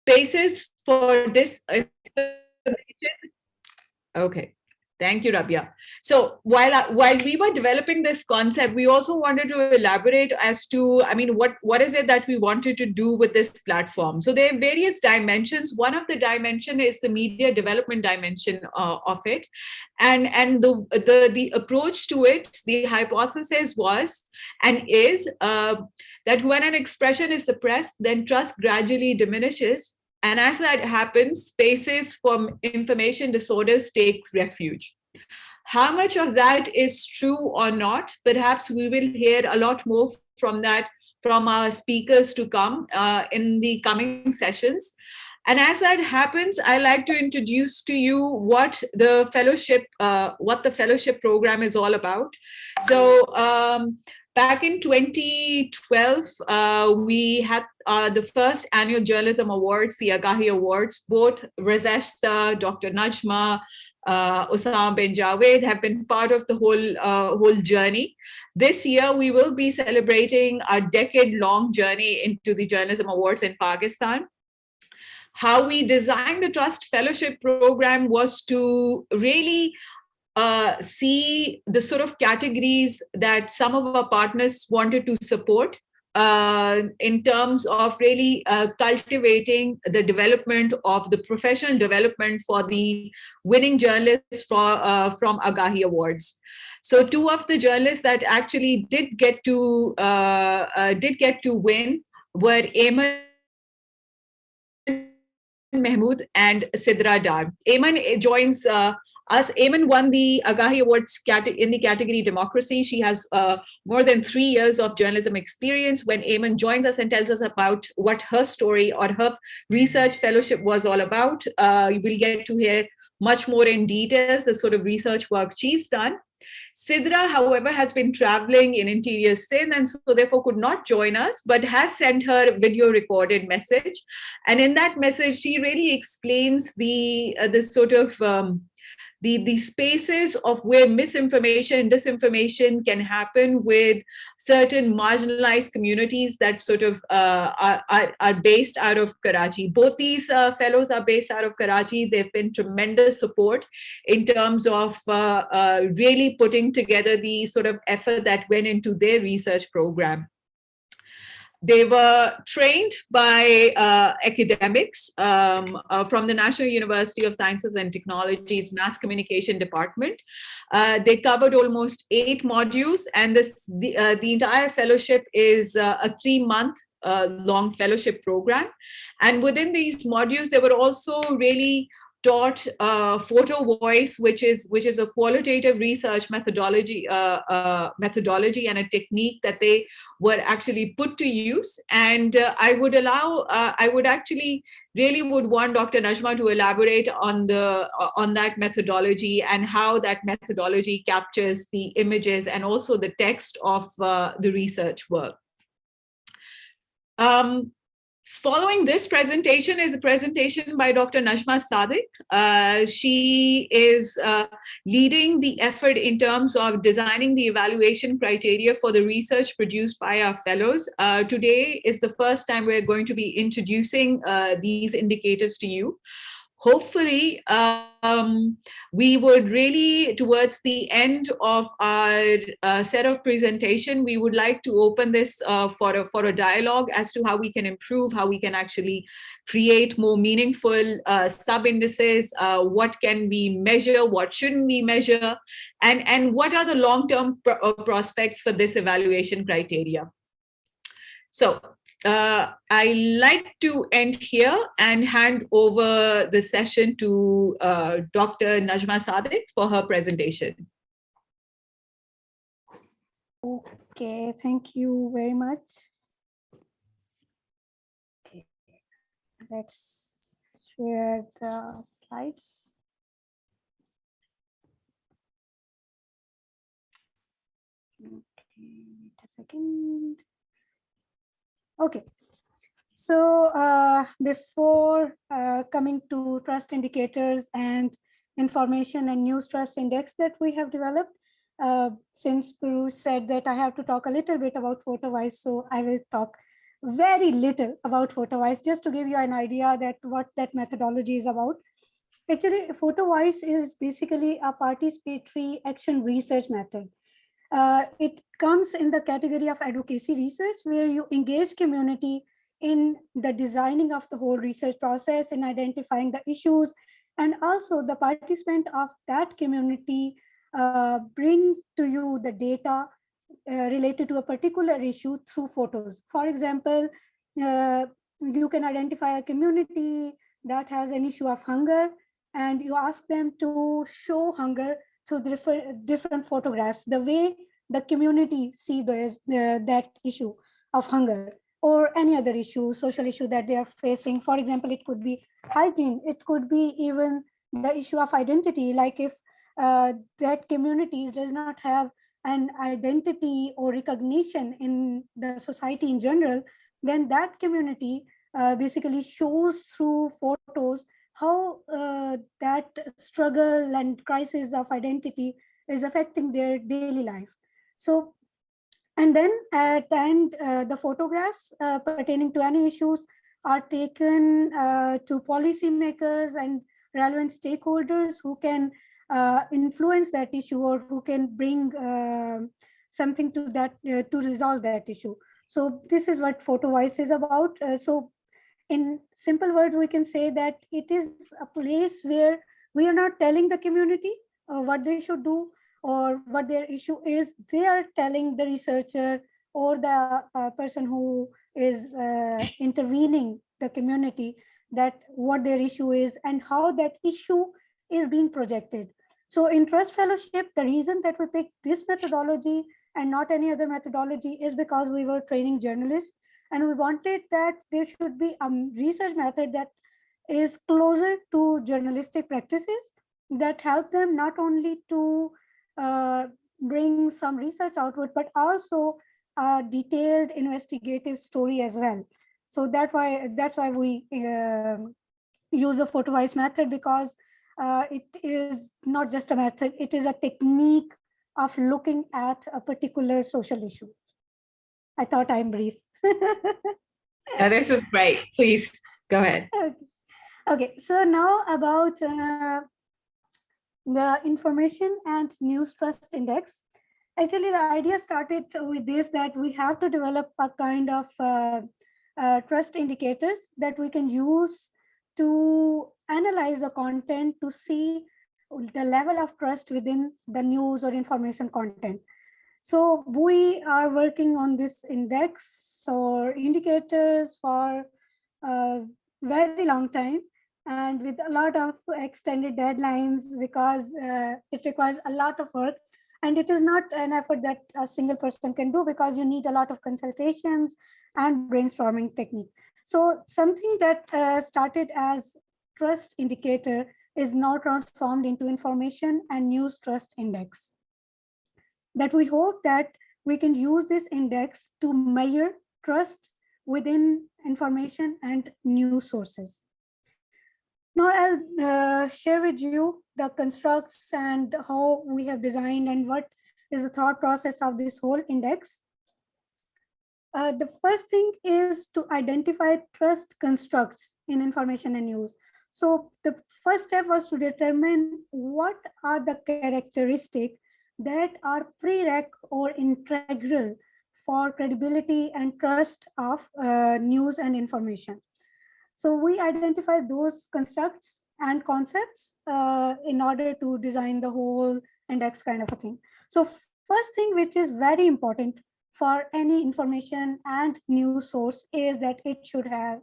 spaces for disinformation. Okay. Thank you, Rabia. So while we were developing this concept, we also wanted to elaborate as to, I mean, what is it that we wanted to do with this platform? So there are various dimensions. One of the dimension is the media development dimension of it, and the approach to it, the hypothesis was and is that when an expression is suppressed, then trust gradually diminishes. And as that happens, spaces for information disorders take refuge. How much of that is true or not? Perhaps we will hear a lot more from that from our speakers to come in the coming sessions. And as that happens, I like to introduce to you what the fellowship program is all about. So back in 2012, we had the first annual journalism awards, the AGAHI Awards. Both Razeshta, Dr. Najma, Osama bin Javed have been part of the whole journey. This year, we will be celebrating a decade-long journey into the journalism awards in Pakistan. How we designed the Trust Fellowship program was to really see the sort of categories that some of our partners wanted to support in terms of really cultivating the development of the professional development for the winning journalists from AGAHI Awards. So two of the journalists that actually did get to win were Ayman Mahmood and Sidra Dar. Ayman joins us. Ayman won the AGAHI Awards in the category Democracy. She has more than 3 years of journalism experience. When Ayman joins us and tells us about what her story or her research fellowship was all about, you will get to hear much more in details the sort of research work she's done. Sidra, however, has been traveling in interior Sindh and so therefore could not join us, but has sent her video recorded message. And in that message, she really explains the sort of the spaces of where misinformation and disinformation can happen with certain marginalized communities that sort of are based out of Karachi. Both these fellows are based out of Karachi. They've been tremendous support in terms of really putting together the sort of effort that went into their research program. They were trained by academics from the National University of Sciences and Technologies Mass Communication Department. They covered almost 8 modules, and the entire fellowship is a 3-month long fellowship program. And within these modules, they were also really taught Photovoice, which is a qualitative research methodology and a technique that they were actually put to use. And I would actually really would want Dr. Najma to elaborate on that methodology and how that methodology captures the images and also the text of the research work. Following this presentation is a presentation by Dr. Najma Sadiq. She is leading the effort in terms of designing the evaluation criteria for the research produced by our fellows. Today is the first time we're going to be introducing these indicators to you. Hopefully, we would really, towards the end of our set of presentation, we would like to open this for a dialogue as to how we can improve, how we can actually create more meaningful sub-indices, what can we measure, what shouldn't we measure, and what are the long-term prospects for this evaluation criteria. So, I like to end here and hand over the session to Dr. Najma Sadiq for her presentation. Okay, thank you very much. Okay, let's share the slides. Okay, wait a second. Okay, so before coming to trust indicators and information and news trust index that we have developed, since Puruesh said that I have to talk a little bit about Photovoice, so I will talk very little about Photovoice, just to give you an idea that what that methodology is about. Actually, Photovoice is basically a participatory action research method. It comes in the category of advocacy research, where you engage community in the designing of the whole research process, in identifying the issues, and also the participant of that community bring to you the data related to a particular issue through photos. For example, you can identify a community that has an issue of hunger, and you ask them to show hunger through different photographs, the way the community see that issue of hunger, or any other issue, social issue that they are facing. For example, it could be hygiene, it could be even the issue of identity, like if that community does not have an identity or recognition in the society in general, then that community basically shows through photos how that struggle and crisis of identity is affecting their daily life. So, and then at the end, the photographs pertaining to any issues are taken to policymakers and relevant stakeholders who can influence that issue, or who can bring something to that to resolve that issue. So this is what Photovoice is about. So in simple words, we can say that it is a place where we are not telling the community what they should do or what their issue is. They are telling the researcher or the person who is intervening the community that what their issue is and how that issue is being projected. So in Trust Fellowship, the reason that we picked this methodology and not any other methodology is because we were training journalists, and we wanted that there should be a research method that is closer to journalistic practices, that help them not only to bring some research output, but also a detailed investigative story as well. So that's why we use the Photovoice method, because it is not just a method, it is a technique of looking at a particular social issue. I thought I'm brief. No, this is great. Please go ahead. Okay, so now about the information and news trust index. Actually, the idea started with this, that we have to develop a kind of trust indicators that we can use to analyze the content, to see the level of trust within the news or information content. So we are working on this index or indicators for a very long time, and with a lot of extended deadlines, because it requires a lot of work. And it is not an effort that a single person can do, because you need a lot of consultations and brainstorming technique. So something that started as trust indicator is now transformed into information and news trust index, that we hope that we can use this index to measure trust within information and news sources. Now I'll share with you the constructs and how we have designed and what is the thought process of this whole index. The first thing is to identify trust constructs in information and news. So the first step was to determine what are the characteristics that are prereq or integral for credibility and trust of news and information. So we identify those constructs and concepts in order to design the whole index kind of a thing. So first thing, which is very important for any information and news source, is that it should have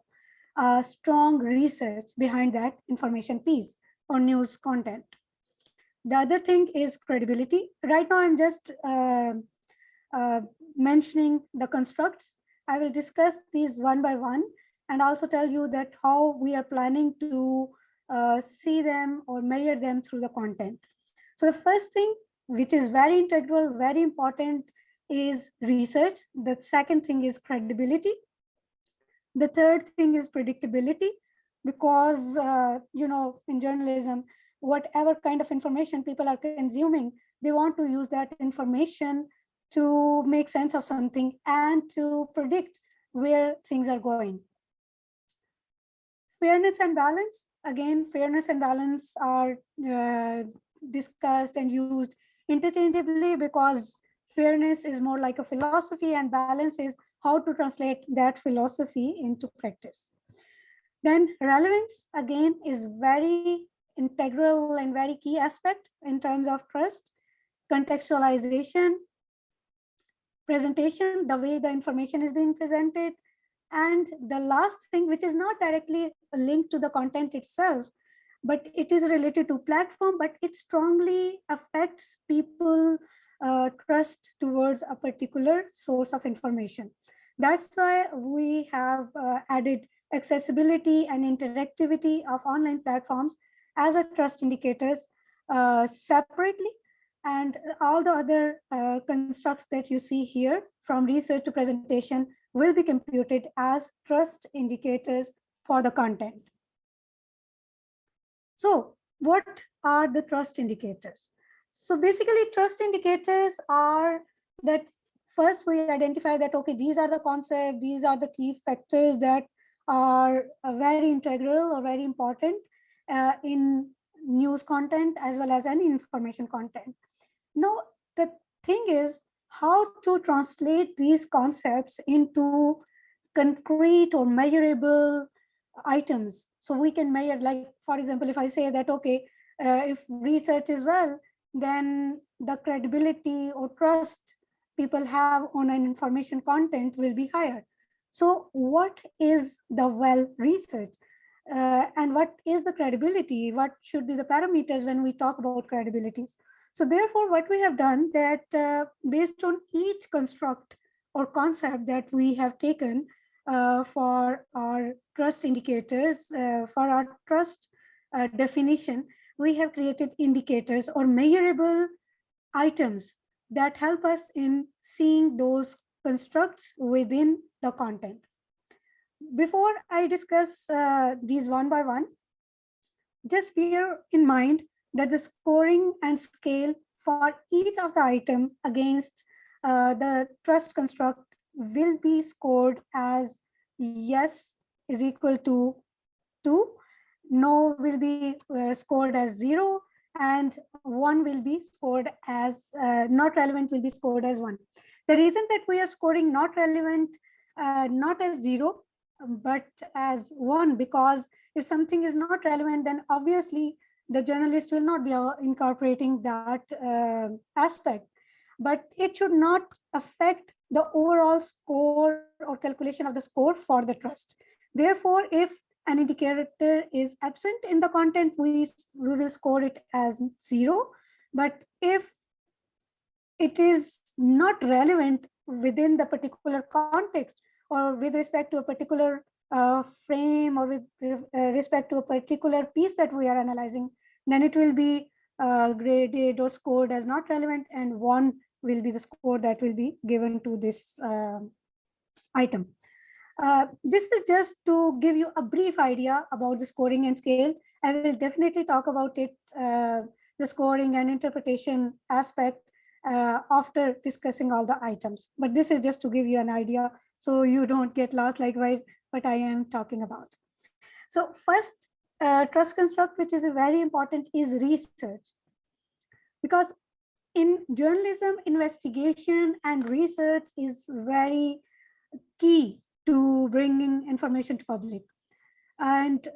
a strong research behind that information piece or news content. The other thing is credibility. Right now, I'm just mentioning the constructs. I will discuss these one by one and also tell you that how we are planning to see them or measure them through the content. So the first thing, which is very integral, very important, is research. The second thing is credibility. The third thing is predictability, because in journalism, whatever kind of information people are consuming, they want to use that information to make sense of something and to predict where things are going. Fairness and balance. Again, fairness and balance are discussed and used interchangeably because fairness is more like a philosophy and balance is how to translate that philosophy into practice. Then relevance, again, is very integral and very key aspect in terms of trust. Contextualization, presentation, the way the information is being presented. And the last thing, which is not directly linked to the content itself, but it is related to platform, but it strongly affects people trust towards a particular source of information. That's why we have added accessibility and interactivity of online platforms as a trust indicators separately, and all the other constructs that you see here from research to presentation will be computed as trust indicators for the content. So what are the trust indicators? So basically trust indicators are that first we identify that, okay, these are the concepts, these are the key factors that are very integral or very important in news content as well as any information content. Now, the thing is how to translate these concepts into concrete or measurable items. So we can measure, like, for example, if I say that, okay, if research is well, then the credibility or trust people have on an information content will be higher. So what is the well research? And what is the credibility? What should be the parameters when we talk about credibilities? So therefore, what we have done that based on each construct or concept that we have taken for our trust indicators, for our trust definition, we have created indicators or measurable items that help us in seeing those constructs within the content. Before I discuss these one by one, just bear in mind that the scoring and scale for each of the item against the trust construct will be scored as yes is equal to 2, no will be scored as 0, and 1 will be scored as not relevant will be scored as 1. The reason that we are scoring not relevant not as 0 but as 1, because if something is not relevant, then obviously the journalist will not be incorporating that aspect, but it should not affect the overall score or calculation of the score for the trust. Therefore, if an indicator is absent in the content, we will score it as 0. But if it is not relevant within the particular context or with respect to a particular frame or with respect to a particular piece that we are analyzing, then it will be graded or scored as not relevant, and 1 will be the score that will be given to this item. This is just to give you a brief idea about the scoring and scale. I will definitely talk about it, the scoring and interpretation aspect after discussing all the items. But this is just to give you an idea so you don't get lost like what I am talking about. So first trust construct, which is very important, is research. Because in journalism, investigation and research is very key to bringing information to public. And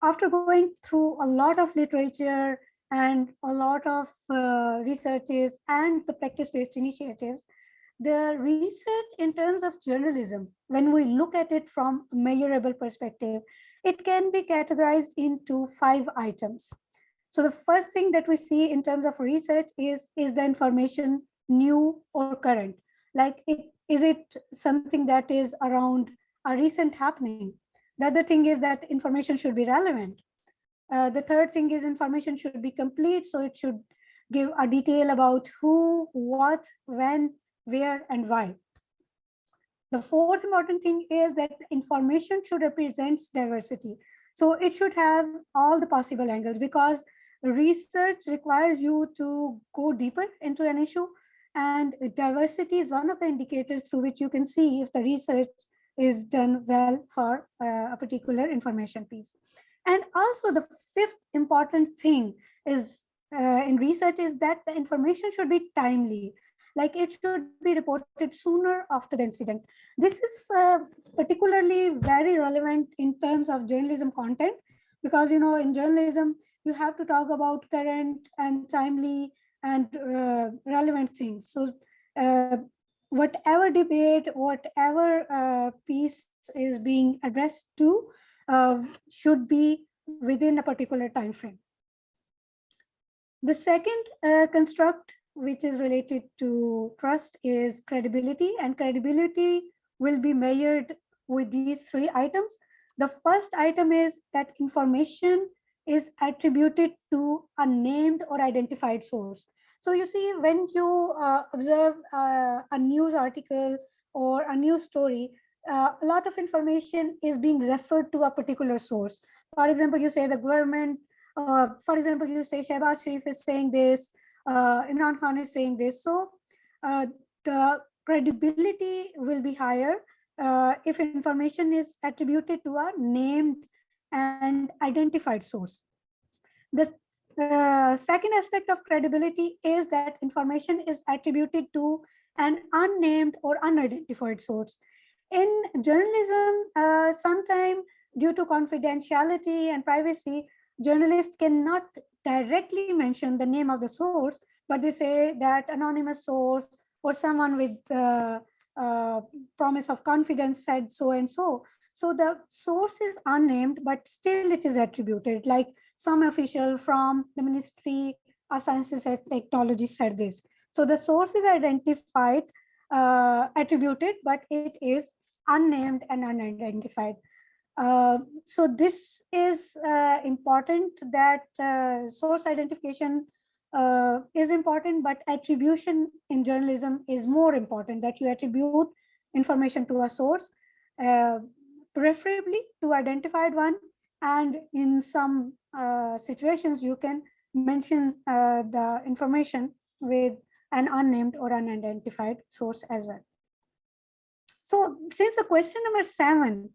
after going through a lot of literature and a lot of researches and the practice-based initiatives, the research in terms of journalism, when we look at it from a measurable perspective, it can be categorized into 5 items. So the first thing that we see in terms of research is the information new or current? Like, is it something that is around a recent happening? The other thing is that information should be relevant. The third thing is information should be complete, so it should give a detail about who, what, when, where, and why. The fourth important thing is that information should represent diversity. So it should have all the possible angles, because research requires you to go deeper into an issue, and diversity is one of the indicators through which you can see if the research is done well for a particular information piece. And also the fifth important thing is in research is that the information should be timely, like it should be reported sooner after the incident. This is particularly very relevant in terms of journalism content, because in journalism you have to talk about current and timely and relevant things. So whatever debate, whatever piece is being addressed to should be within a particular time frame. The second construct, which is related to trust, is credibility, and credibility will be measured with these three items. The first item is that information is attributed to a named or identified source. So you see, when you observe a news article or a news story, a lot of information is being referred to a particular source. For example, you say the government, for example, you say Shehbaz Sharif is saying this, Imran Khan is saying this. So the credibility will be higher if information is attributed to a named and identified source. The second aspect of credibility is that information is attributed to an unnamed or unidentified source. In journalism, sometimes due to confidentiality and privacy, journalists cannot directly mention the name of the source, but they say that anonymous source or someone with promise of confidence said so and so. So the source is unnamed, but still it is attributed, like some official from the Ministry of Sciences and Technology said this. So the source is identified, attributed, but it is unnamed and unidentified. So this is important, that source identification is important, but attribution in journalism is more important, that you attribute information to a source, preferably to identified one, and in some situations you can mention the information with an unnamed or unidentified source as well. So since the question number 7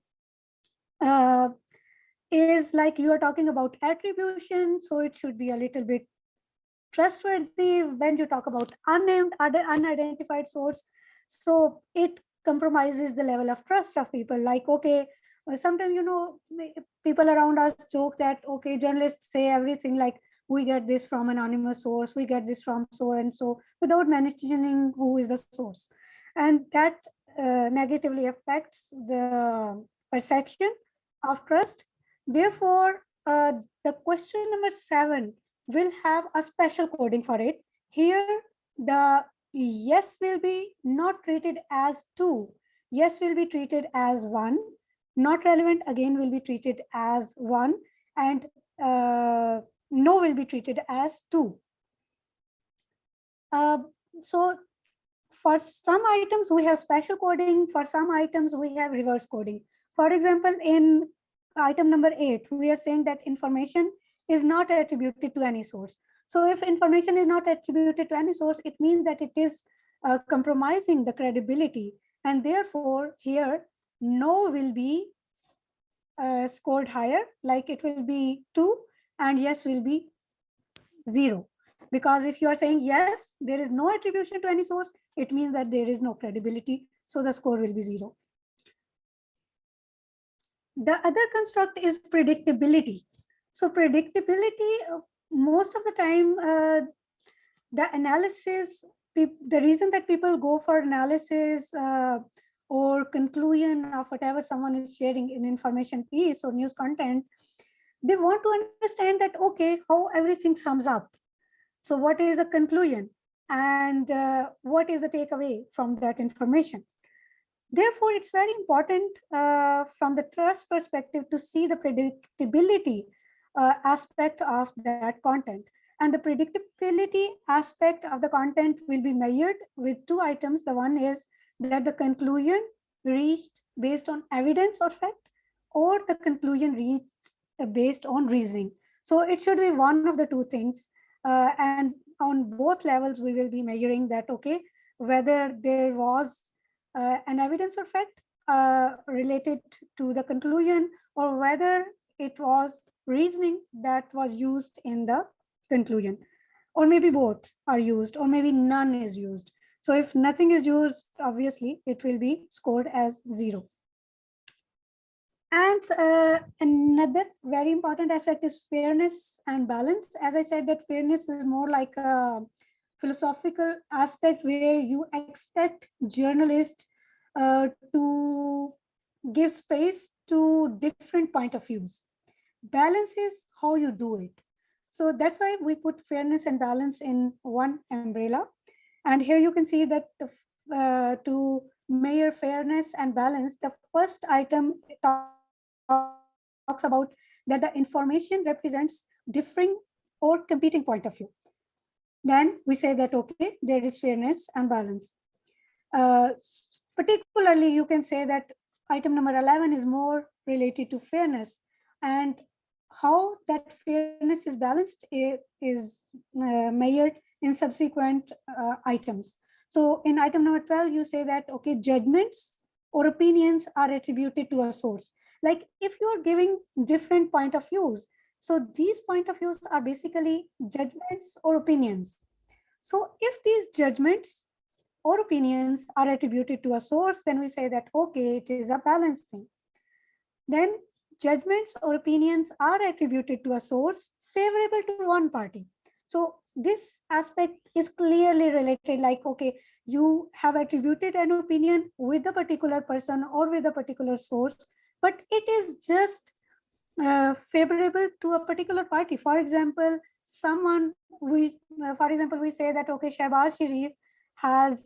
is like you are talking about attribution, so it should be a little bit trustworthy. When you talk about unnamed, unidentified source, so it compromises the level of trust of people. Like, okay, sometimes, people around us joke that, okay, journalists say everything like, we get this from an anonymous source, we get this from so and so, without mentioning who is the source. And that negatively affects the perception of trust. Therefore, the question number 7 will have a special coding for it. Here, the yes will be not treated as 2. Yes will be treated as 1. Not relevant, again, will be treated as 1. And no will be treated as 2. So for some items, we have special coding. For some items, we have reverse coding. For example, in item number 8, we are saying that information is not attributed to any source. So if information is not attributed to any source, it means that it is compromising the credibility. And therefore, here, no will be scored higher, like it will be 2, and yes will be 0. Because if you are saying yes, there is no attribution to any source, it means that there is no credibility. So the score will be 0. The other construct is predictability. So predictability, most of the time, the analysis, the reason that people go for analysis or conclusion of whatever someone is sharing in information piece or news content, they want to understand that, okay, how everything sums up. So what is the conclusion and what is the takeaway from that information? Therefore, it's very important from the trust perspective to see the predictability aspect of that content. And the predictability aspect of the content will be measured with 2 items. The one is that the conclusion reached based on evidence or fact, or the conclusion reached based on reasoning. So it should be one of the 2 things. And on both levels, we will be measuring that, okay, whether there was an evidence or fact, related to the conclusion, or whether it was reasoning that was used in the conclusion, or maybe both are used, or maybe none is used. So if nothing is used, obviously it will be scored as 0. And another very important aspect is fairness and balance. As I said, that fairness is more like a philosophical aspect where you expect journalists to give space to different point of views. Balance is how you do it. So that's why we put fairness and balance in one umbrella. And here you can see that to measure fairness and balance, the first item talks about that the information represents differing or competing point of view. Then we say that, okay, there is fairness and balance. Particularly, you can say that item number 11 is more related to fairness, and how that fairness is balanced is measured in subsequent items. So in item number 12, you say that, okay, judgments or opinions are attributed to a source. Like if you're giving different point of views, so these point of views are basically judgments or opinions. So if these judgments or opinions are attributed to a source, then we say that, okay, it is a balanced thing. Then judgments or opinions are attributed to a source favorable to one party. So this aspect is clearly related, like, okay, you have attributed an opinion with a particular person or with a particular source, but it is just favorable to a particular party. For example, we say that, okay, Shehbaz Sharif has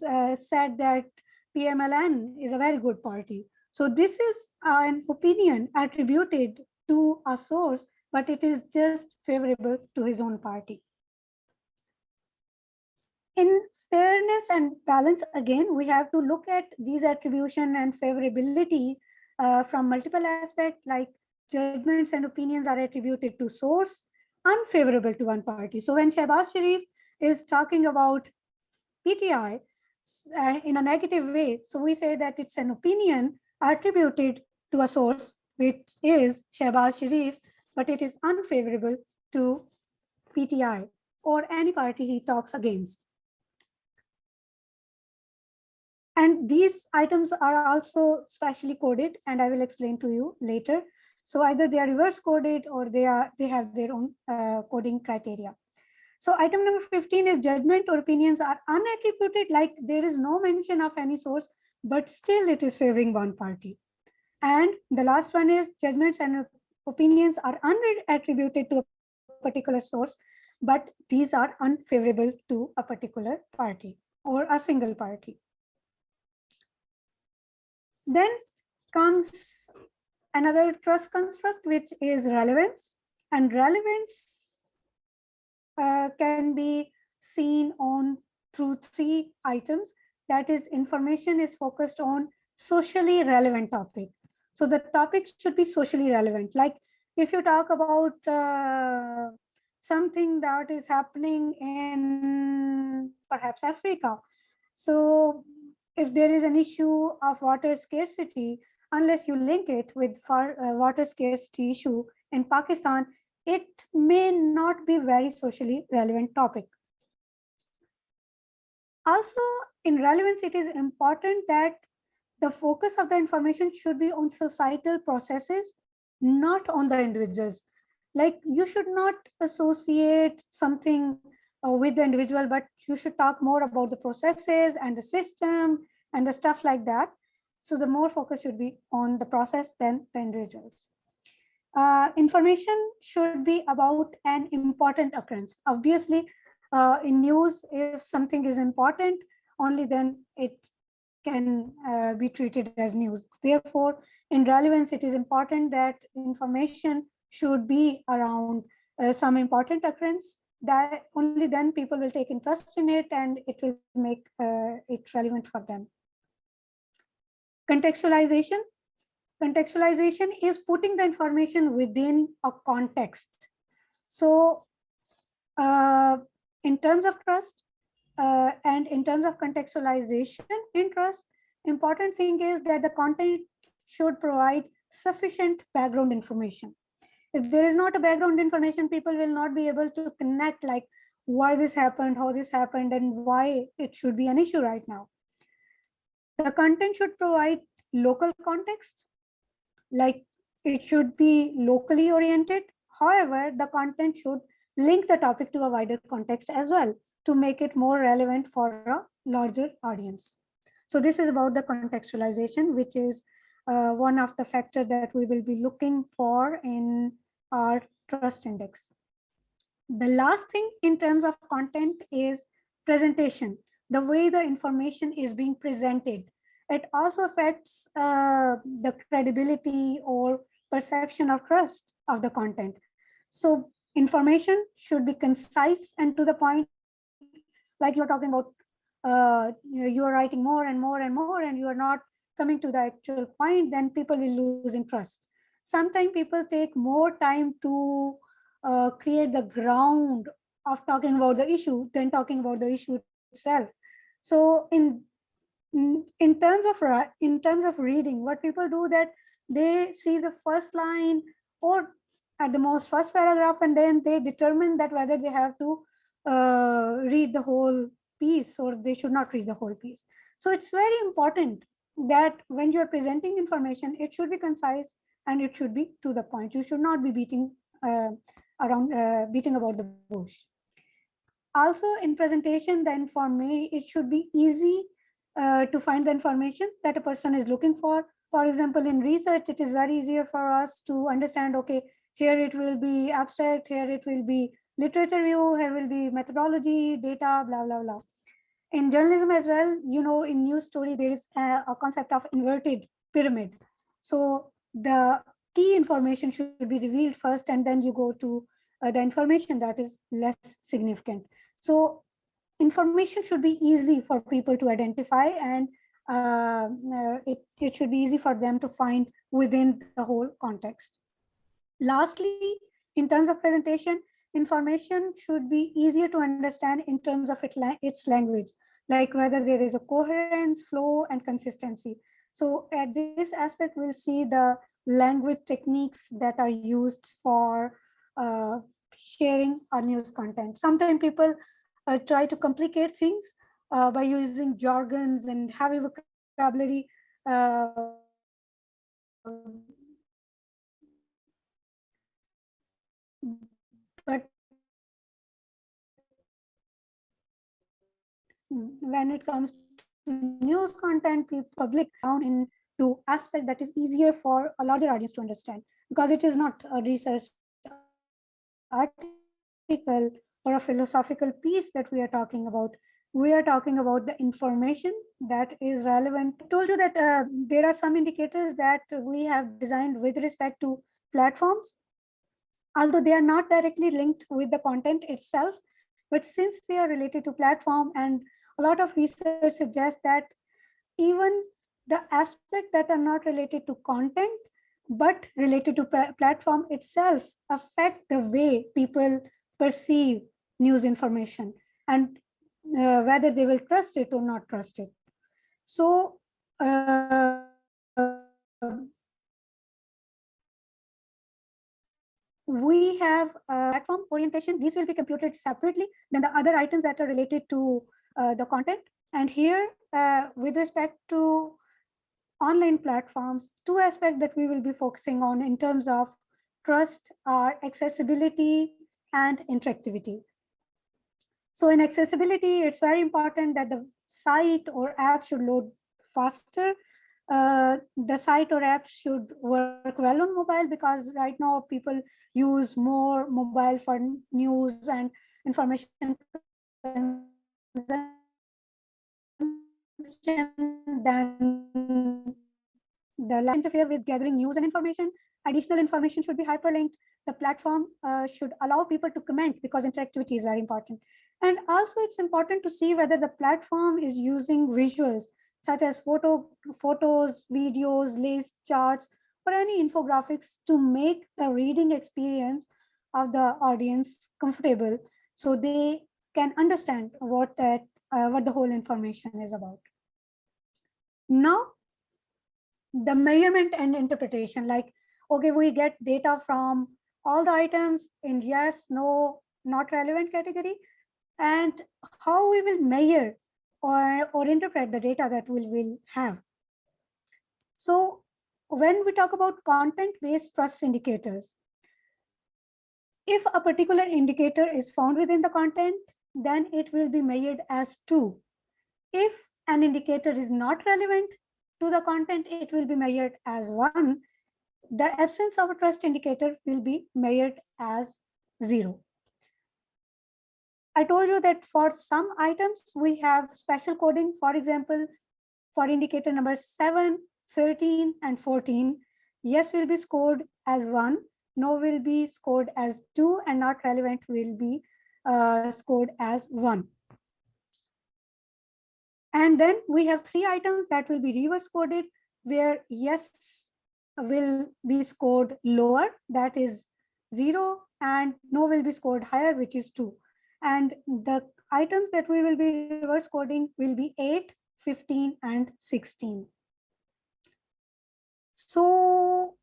said that PMLN is a very good party. So this is an opinion attributed to a source, but it is just favorable to his own party. In fairness and balance, again, we have to look at these attribution and favorability from multiple aspects, like judgments and opinions are attributed to source, unfavorable to one party. So when Shehbaz Sharif is talking about PTI in a negative way, so we say that it's an opinion attributed to a source, which is Shehbaz Sharif, but it is unfavorable to PTI or any party he talks against. And these items are also specially coded, and I will explain to you later. So either they are reverse coded or they have their own coding criteria. So item number 15 is judgment or opinions are unattributed, like there is no mention of any source, but still it is favoring one party. And the last one is judgments and opinions are unattributed to a particular source, but these are unfavorable to a particular party or a single party. Then comes another trust construct, which is relevance. And relevance can be seen through 3 items. That is, information is focused on socially relevant topic. So the topic should be socially relevant. Like if you talk about something that is happening in perhaps Africa, so if there is an issue of water scarcity, unless you link it with water scarcity issue in Pakistan, it may not be very socially relevant topic. Also, in relevance, it is important that the focus of the information should be on societal processes, not on the individuals. Like you should not associate something with the individual, but you should talk more about the processes and the system and the stuff like that. So the more focus should be on the process than the individuals. Information should be about an important occurrence. Obviously, in news, if something is important, only then it can be treated as news. Therefore, in relevance, it is important that information should be around some important occurrence, that only then people will take interest in it and it will make it relevant for them. Contextualization. Contextualization is putting the information within a context. So in terms of trust and in terms of contextualization in trust, important thing is that the content should provide sufficient background information. If there is not a background information, people will not be able to connect like why this happened, how this happened, and why it should be an issue right now. The content should provide local context, like it should be locally oriented. However, the content should link the topic to a wider context as well to make it more relevant for a larger audience. So this is about the contextualization, which is one of the factors that we will be looking for in our trust index. The last thing in terms of content is presentation, the way the information is being presented. It also affects the credibility or perception of trust of the content. So information should be concise and to the point, like you're talking about, you're writing more and more and more, and you're not coming to the actual point, then people will lose interest. Sometimes people take more time to create the ground of talking about the issue than talking about the issue itself. So in terms of reading, what people do that they see the first line or at the most first paragraph, and then they determine that whether they have to read the whole piece or they should not read the whole piece. So it's very important that when you're presenting information, it should be concise and it should be to the point. You should not be beating about the bush. Also in presentation, the information, it should be easy to find the information that a person is looking for. For example, in research, it is very easier for us to understand, okay, here it will be abstract, here it will be literature review, here will be methodology, data, blah, blah, blah. In journalism as well, you know, in news story, there is a concept of inverted pyramid. So the key information should be revealed first, and then you go to the information that is less significant. So information should be easy for people to identify, and it should be easy for them to find within the whole context. Lastly, in terms of presentation, information should be easier to understand in terms of its language, like whether there is a coherence, flow, and consistency. So at this aspect, we'll see the language techniques that are used for sharing our news content. Sometimes people try to complicate things by using jargons and heavy vocabulary. But when it comes to news content, public down into aspect that is easier for a larger audience to understand, because it is not a research article or a philosophical piece that we are talking about. We are talking about the information that is relevant. I told you that there are some indicators that we have designed with respect to platforms, although they are not directly linked with the content itself, but since they are related to platform, and a lot of research suggests that even the aspects that are not related to content but related to platform itself affect the way people perceive news information and whether they will trust it or not trust it. So we have platform orientation. These will be computed separately than the other items that are related to the content. And here, with respect to online platforms, two aspects that we will be focusing on in terms of trust are accessibility and interactivity. So in accessibility, it's very important that the site or app should load faster. The site or app should work well on mobile, because right now people use more mobile for news and information than the interfere with gathering news and information. Additional information should be hyperlinked. The platform should allow people to comment, because interactivity is very important. And also it's important to see whether the platform is using visuals such as photos, videos, lists, charts, or any infographics to make the reading experience of the audience comfortable, so they can understand what the whole information is about. Now, the measurement and interpretation, like, okay, we get data from all the items in yes, no, not relevant category, and how we will measure or interpret the data that we will have. So when we talk about content-based trust indicators, if a particular indicator is found within the content, then it will be measured as 2. If an indicator is not relevant to the content, it will be measured as 1. The absence of a trust indicator will be measured as 0. I told you that for some items, we have special coding. For example, for indicator number 7, 13, and 14, yes will be scored as 1, no will be scored as 2, and not relevant will be scored as 1. And then we have 3 items that will be reverse coded, where yes will be scored lower, that is 0, and no will be scored higher, which is 2. And the items that we will be reverse coding will be 8, 15, and 16. So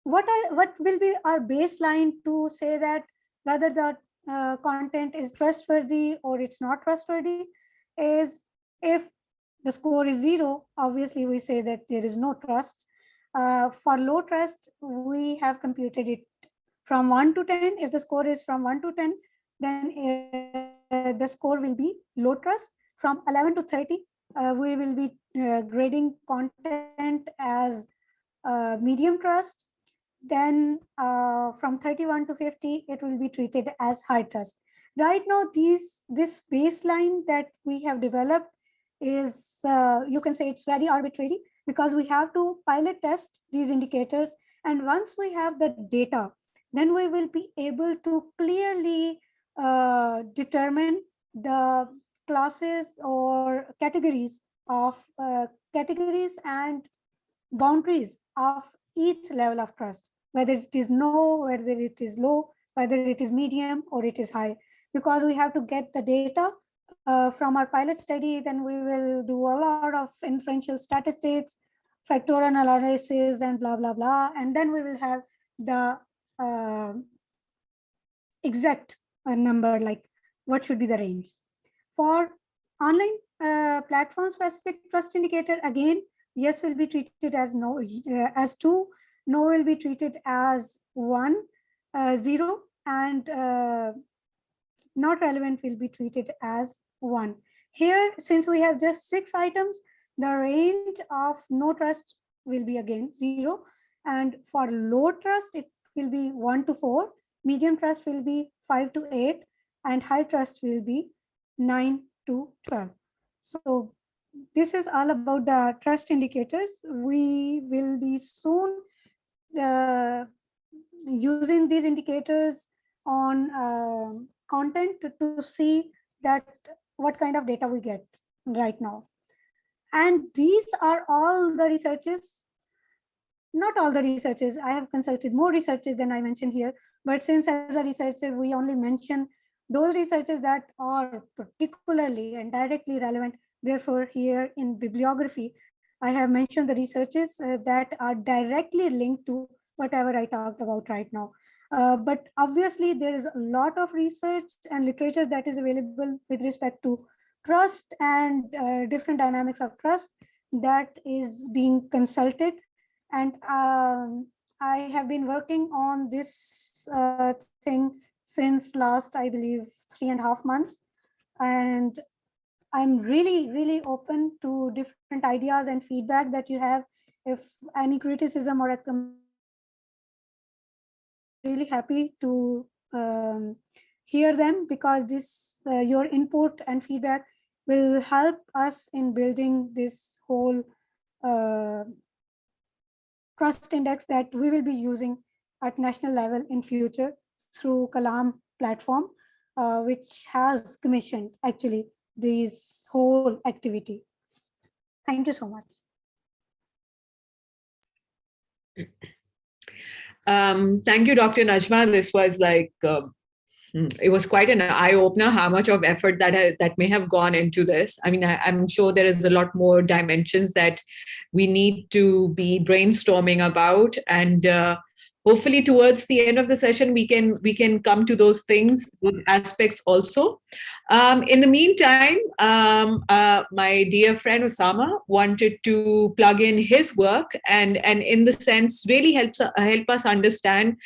what will be our baseline to say that whether the content is trustworthy or it's not trustworthy is, if the score is 0, obviously we say that there is no trust. For low trust, we have computed it from 1 to 10. If the score is from 1 to 10, then the score will be low trust. From 11 to 30, we will be grading content as medium trust. Then from 31 to 50, it will be treated as high trust. Right now, this baseline that we have developed is, you can say it's very arbitrary, because we have to pilot test these indicators. And once we have the data, then we will be able to clearly determine the classes or categories and boundaries of each level of trust, whether it is no, whether it is low, whether it is medium, or it is high. Because we have to get the data from our pilot study, then we will do a lot of inferential statistics, factorial analysis, and blah, blah, blah. And then we will have the exact number, like what should be the range. For online platform specific trust indicator, again, yes will be treated as no, as 2, no will be treated as 1, 0, and not relevant will be treated as 1. Here, since we have just 6 items, the range of no trust will be again 0. And for low trust, it will be 1 to 4. Medium trust will be 5 to 8. And high trust will be 9 to 12. So this is all about the trust indicators. We will be soon using these indicators on content to see that what kind of data we get right now. And these are all the researches, not all the researches. I have consulted more researchers than I mentioned here, but since as a researcher, we only mention those researches that are particularly and directly relevant. Therefore, here in bibliography, I have mentioned the researches that are directly linked to whatever I talked about right now. But obviously, there is a lot of research and literature that is available with respect to trust and different dynamics of trust that is being consulted. And I have been working on this thing since last, I believe, 3.5 months. And I'm really, really open to different ideas and feedback that you have. If any criticism or really happy to hear them, because this your input and feedback will help us in building this whole trust index that we will be using at national level in future through KALAM platform, which has commissioned actually this whole activity. Thank you so much. Thank you, Dr. Najma. This was like It was quite an eye-opener how much of effort that may have gone into this. I mean, I'm sure there is a lot more dimensions that we need to be brainstorming about, and hopefully towards the end of the session we can come to those things, those aspects also. In the meantime, my dear friend Osama wanted to plug in his work, and in the sense really help us understand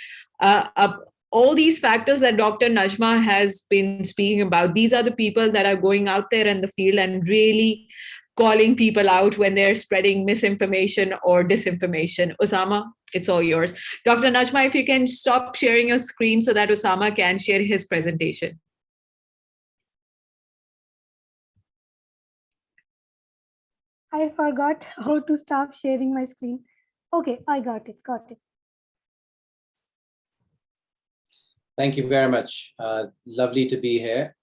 all these factors that Dr. Najma has been speaking about. These are the people that are going out there in the field and really calling people out when they're spreading misinformation or disinformation. Osama, it's all yours. Dr. Najma, if you can stop sharing your screen so that Osama can share his presentation. I forgot how to stop sharing my screen. Okay, I got it. Thank you very much. Lovely to be here.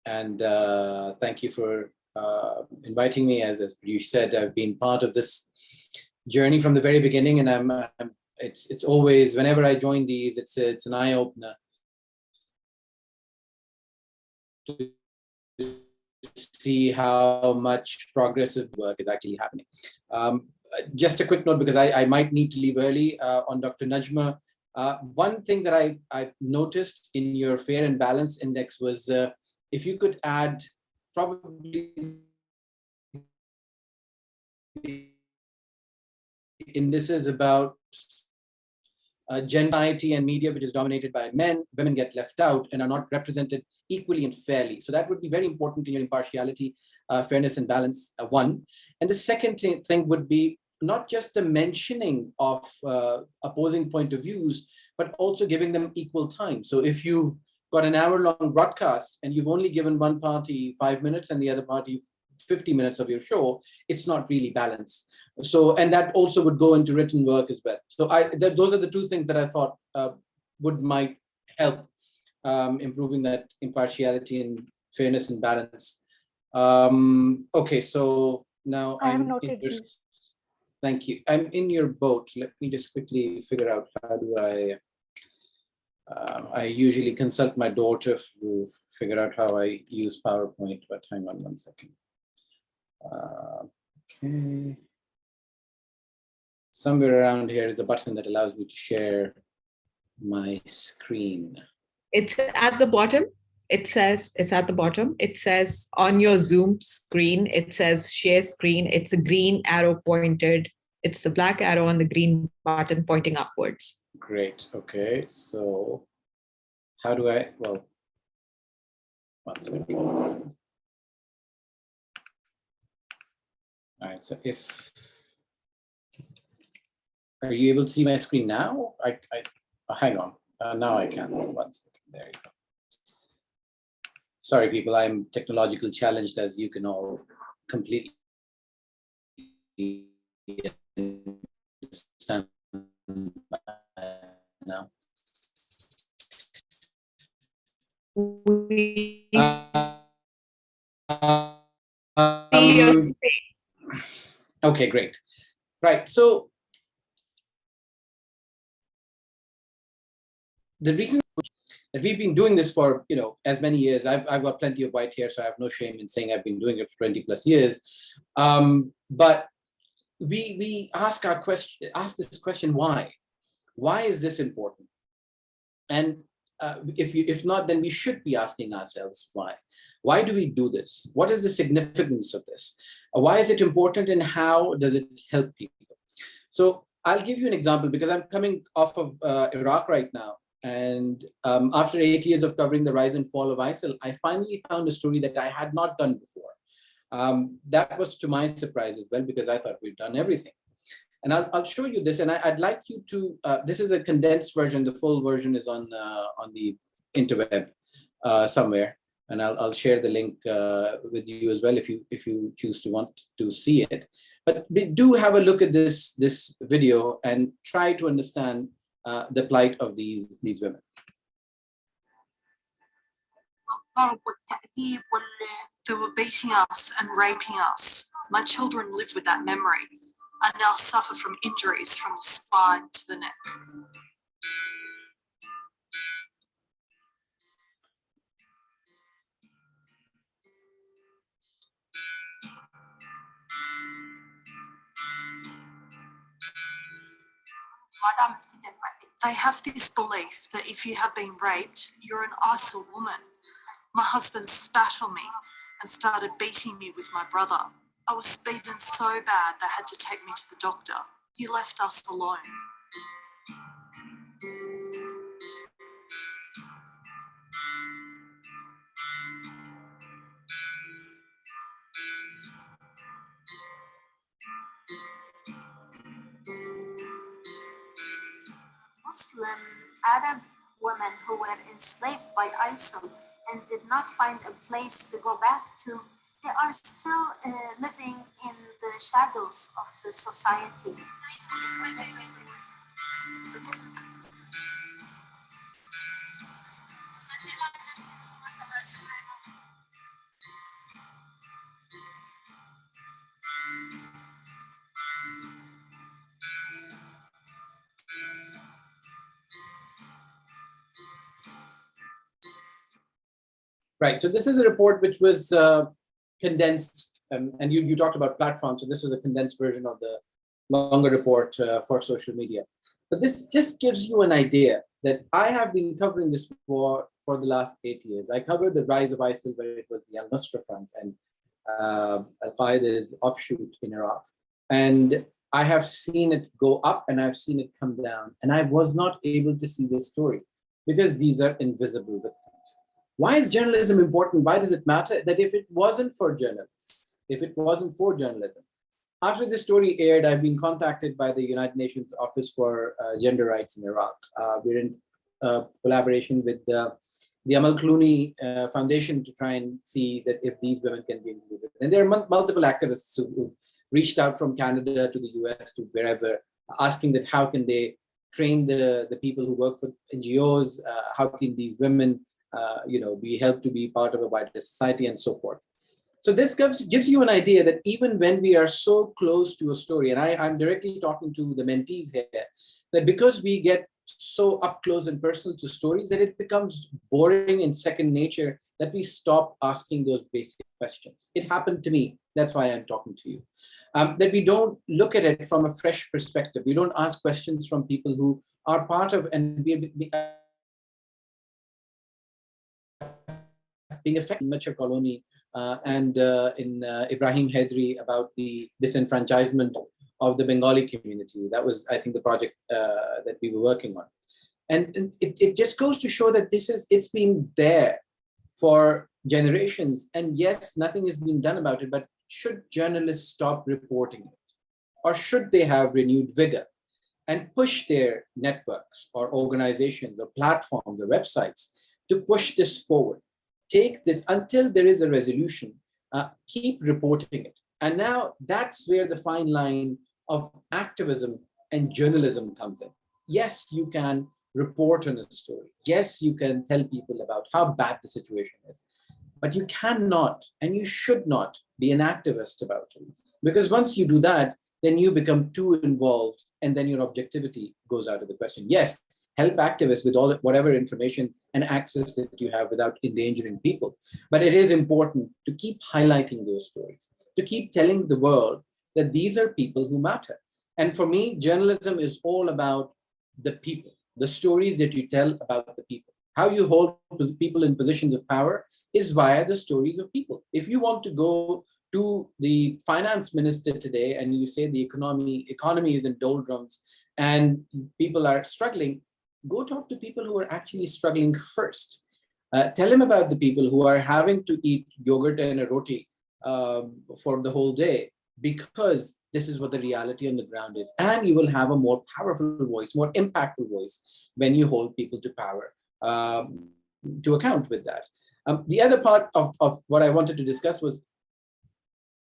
And thank you for inviting me. As Puruesh said, I've been part of this journey from the very beginning, and it's always, whenever I join these, it's an eye-opener to see how much progressive work is actually happening. Just a quick note, because I might need to leave early, on Dr. Najma. One thing that I noticed in your fair and balanced index was if you could add probably indices about gender society and media, which is dominated by men. Women get left out and are not represented equally and fairly. So that would be very important in your impartiality, fairness and balance, one. And the second thing would be not just the mentioning of opposing point of views, but also giving them equal time. So if you've got an hour-long broadcast and you've only given one party 5 minutes and the other party 50 minutes of your show, it's not really balanced. So, and that also would go into written work as well. So those are the two things that I thought might help improving that impartiality and fairness and balance. Okay, so now I'm noted. Thank you. I'm in your boat. Let me just quickly figure out how do I usually consult my daughter to figure out how I use PowerPoint, but hang on one second. Okay. Somewhere around here is a button that allows me to share my screen. It's at the bottom. It's at the bottom. It says on your Zoom screen, it says share screen. It's a green arrow pointed. It's the black arrow on the green button pointing upwards. Great. Okay. So how do I, well, one second. All right. So are you able to see my screen now? Hang on. Now I can. One second. There you go. Sorry, people. I'm technological challenged, as you can all completely understand now. Okay, great. Right. So the reason that we've been doing this for, as many years, I've got plenty of white hair, so I have no shame in saying I've been doing it for 20 plus years. But we ask this question, why? Why is this important? And if not, then we should be asking ourselves why. Why do we do this? What is the significance of this? Why is it important, and how does it help people? So I'll give you an example, because I'm coming off of Iraq right now. And after 8 years of covering the rise and fall of ISIL, I finally found a story that I had not done before. That was to my surprise as well, because I thought we've done everything. And I'll show you this, and I'd like you to, this is a condensed version. The full version is on the interweb somewhere. And I'll share the link with you as well if you choose to want to see it. But do have a look at this video and try to understand the plight of these women. They were beating us and raping us. My children lived with that memory and now suffer from injuries from the spine to the neck. They have this belief that if you have been raped, you're an ISIL woman. My husband spat on me and started beating me with my brother. I was beaten so bad they had to take me to the doctor. He left us alone. Muslim Arab women who were enslaved by ISIL and did not find a place to go back to, they are still living in the shadows of the society. Right. So this is a report which was condensed, and you talked about platforms. So this is a condensed version of the longer report for social media. But this just gives you an idea that I have been covering this for the last 8 years. I covered the rise of ISIL where it was the al-Nusra Front and Al-Qaeda's offshoot in Iraq. And I have seen it go up and I've seen it come down. And I was not able to see this story because these are invisible victims. Why is journalism important? Why does it matter? That if it wasn't for journalists, if it wasn't for journalism, after this story aired, I've been contacted by the United Nations Office for Gender Rights in Iraq. We're in collaboration with the Amal Clooney Foundation to try and see that if these women can be included. And there are multiple activists who reached out from Canada to the US to wherever, asking that how can they train the people who work for NGOs, how can these women be helped to be part of a wider society and so forth. So this gives you an idea that even when we are so close to a story, and I'm directly talking to the mentees here, that because we get so up close and personal to stories that it becomes boring and second nature, that we stop asking those basic questions. It happened to me. That's why I'm talking to you. That we don't look at it from a fresh perspective. We don't ask questions from people who are part of and being affected in Macha Colony and in Ibrahim Hedri about the disenfranchisement of the Bengali community. That was, I think, the project that we were working on. And it just goes to show that it's been there for generations. And yes, nothing has been done about it, but should journalists stop reporting it? Or should they have renewed vigor and push their networks or organizations or platforms or websites to push this forward? Take this until there is a resolution, keep reporting it. And now that's where the fine line of activism and journalism comes in. Yes, you can report on a story. Yes, you can tell people about how bad the situation is, but you cannot and you should not be an activist about it. Because once you do that, then you become too involved and then your objectivity goes out of the question. Yes, help activists with whatever information and access that you have without endangering people. But it is important to keep highlighting those stories, to keep telling the world that these are people who matter. And for me, journalism is all about the people, the stories that you tell about the people. How you hold people in positions of power is via the stories of people. If you want to go to the finance minister today and you say the economy is in doldrums and people are struggling, go talk to people who are actually struggling first. Tell him about the people who are having to eat yogurt and a roti for the whole day, because this is what the reality on the ground is. And you will have a more powerful voice, more impactful voice when you hold people to power to account with that. The other part of what I wanted to discuss was,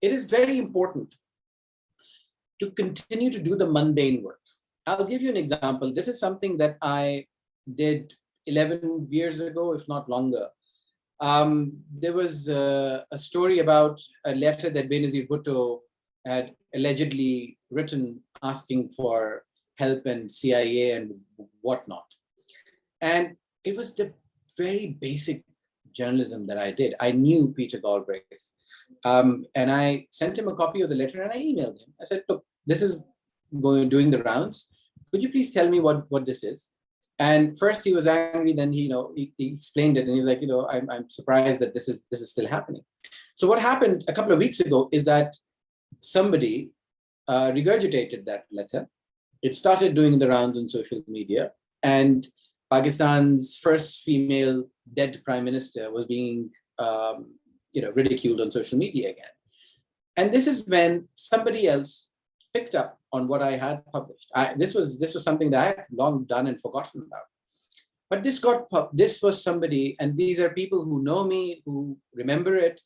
it is very important to continue to do the mundane work. I'll give you an example. This is something that I did 11 years ago, if not longer. There was a story about a letter that Benazir Bhutto had allegedly written asking for help and CIA and whatnot. And it was the very basic journalism that I did. I knew Peter Galbraith. And I sent him a copy of the letter and I emailed him. I said, look, this is doing the rounds. could you please tell me what this is? And first he was angry, then he explained it, and he's like, I'm surprised that this is still happening. So what happened a couple of weeks ago is that somebody regurgitated that letter. It started doing the rounds on social media, and Pakistan's first female dead prime minister was being ridiculed on social media again. And this is when somebody else picked up on what I had published. This was something that I had long done and forgotten about. But this was somebody, and these are people who know me, who remember it,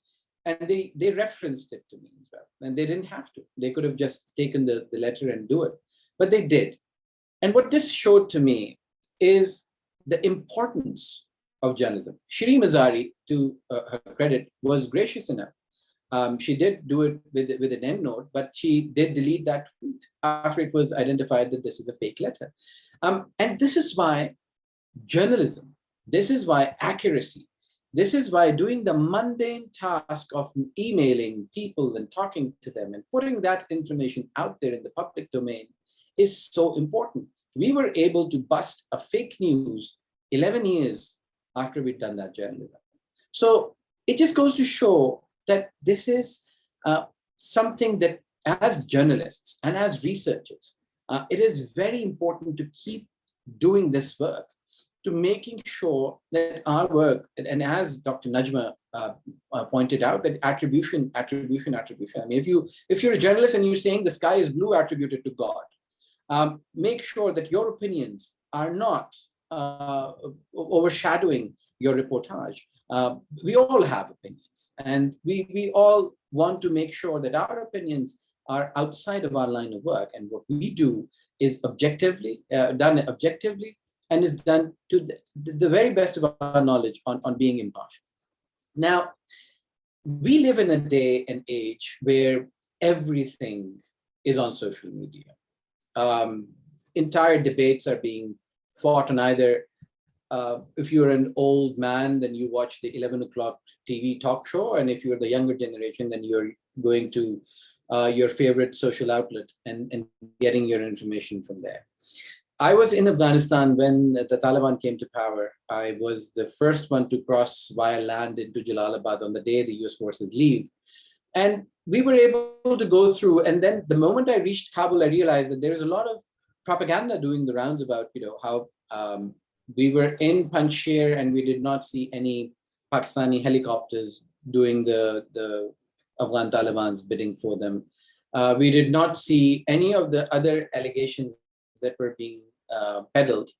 and they referenced it to me as well. And they didn't have to. They could have just taken the letter and do it, but they did. And what this showed to me is the importance of journalism. Shri Mazari, to her credit, was gracious enough. She did do it with an end note, but she did delete that tweet after it was identified that this is a fake letter. And this is why journalism, this is why accuracy, this is why doing the mundane task of emailing people and talking to them and putting that information out there in the public domain is so important. We were able to bust a fake news 11 years after we'd done that journalism. So it just goes to show that this is something that as journalists and as researchers, it is very important to keep doing this work, to making sure that our work, and as Dr. Najma pointed out, that attribution. I mean, if you're a journalist and you're saying the sky is blue attributed to God, make sure that your opinions are not overshadowing your reportage. We all have opinions, and we all want to make sure that our opinions are outside of our line of work, and what we do is done objectively, and is done to the very best of our knowledge on being impartial. Now, we live in a day and age where everything is on social media. Entire debates are being fought on either, if you're an old man, then you watch the 11 o'clock TV talk show, and if you're the younger generation, then you're going to your favorite social outlet and getting your information from there. I was in Afghanistan when the Taliban came to power. I was the first one to cross via land into Jalalabad on the day the US forces leave. And we were able to go through, and then the moment I reached Kabul, I realized that there is a lot of propaganda doing the rounds about, how we were in Panjshir and we did not see any Pakistani helicopters doing the Afghan Taliban's bidding for them. We did not see any of the other allegations that were being peddled.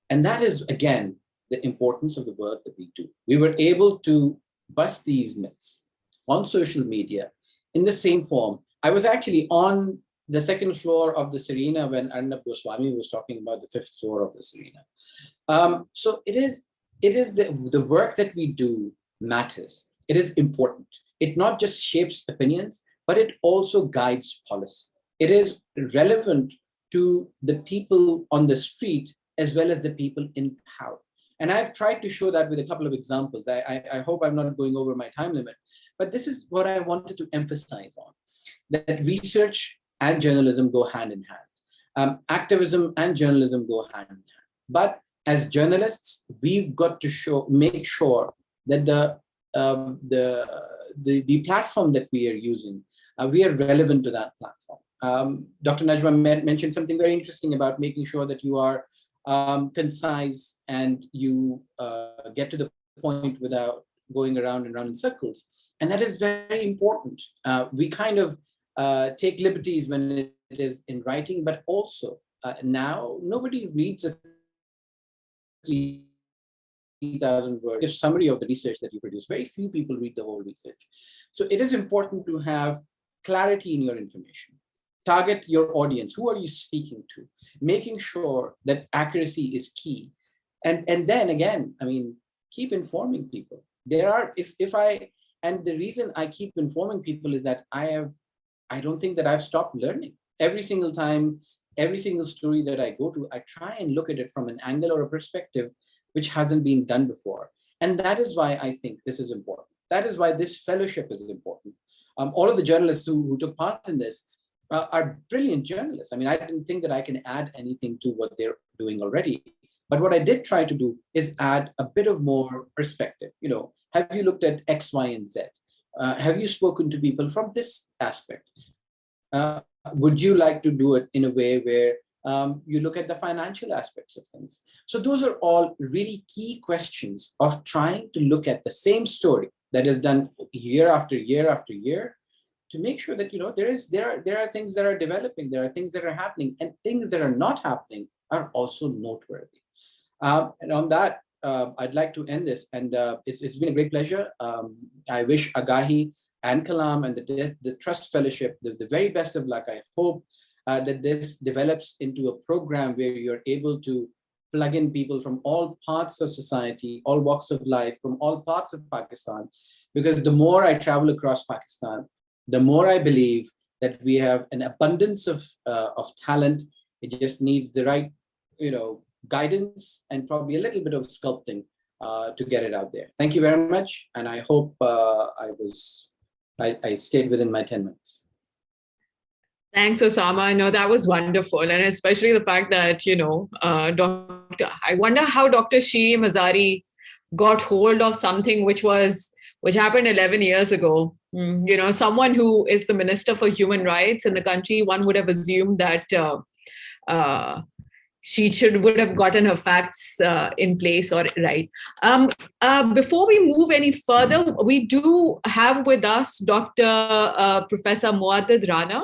And that is, again, the importance of the work that we do. We were able to bust these myths on social media in the same form. I was actually on the second floor of the Serena when Arnab Goswami was talking about the fifth floor of the Serena. So it is the work that we do matters. It is important. It not just shapes opinions, but it also guides policy. It is relevant to the people on the street as well as the people in power. And I've tried to show that with a couple of examples. I hope I'm not going over my time limit, but this is what I wanted to emphasize on, that research and journalism go hand in hand. Activism and journalism go hand in hand. But as journalists, we've got to make sure that the platform that we are using, we are relevant to that platform. Dr. Najma mentioned something very interesting about making sure that you are concise and you get to the point without going around and around in circles. And that is very important. We kind of take liberties when it is in writing, but also now nobody reads a 3,000 word summary of the research that you produce. Very few people read the whole research. So it is important to have clarity in your information. Target your audience. Who are you speaking to? Making sure that accuracy is key. And then again, I mean, keep informing people. There are, and the reason I keep informing people is that I don't think that I've stopped learning. Every single time, every single story that I go to, I try and look at it from an angle or a perspective which hasn't been done before. And that is why I think this is important. That is why this fellowship is important. All of the journalists who took part in this, are brilliant journalists. I mean, I didn't think that I can add anything to what they're doing already. But what I did try to do is add a bit of more perspective. You know, have you looked at X, Y, and Z? Have you spoken to people from this aspect? Would you like to do it in a way where you look at the financial aspects of things? So those are all really key questions of trying to look at the same story that is done year after year after year, to make sure that, you know, there are things that are developing, there are things that are happening, and things that are not happening are also noteworthy. And on that, I'd like to end this, and it's been a great pleasure. I wish AGAHI and KALAM and the Trust Fellowship the very best of luck. I hope that this develops into a program where you're able to plug in people from all parts of society, all walks of life, from all parts of Pakistan, because the more I travel across Pakistan, the more I believe that we have an abundance of talent. It just needs the right, you know, guidance and probably a little bit of sculpting to get it out there. Thank you very much, and I hope I stayed within my 10 minutes. Thanks, Osama. No, that was wonderful. And especially the fact that, you know, I wonder how Dr. Shim Hazari got hold of something which happened 11 years ago. You know, someone who is the Minister for Human Rights in the country, one would have assumed that she would have gotten her facts in place or right. Before we move any further, we do have with us Dr. Professor Mowadat Rana.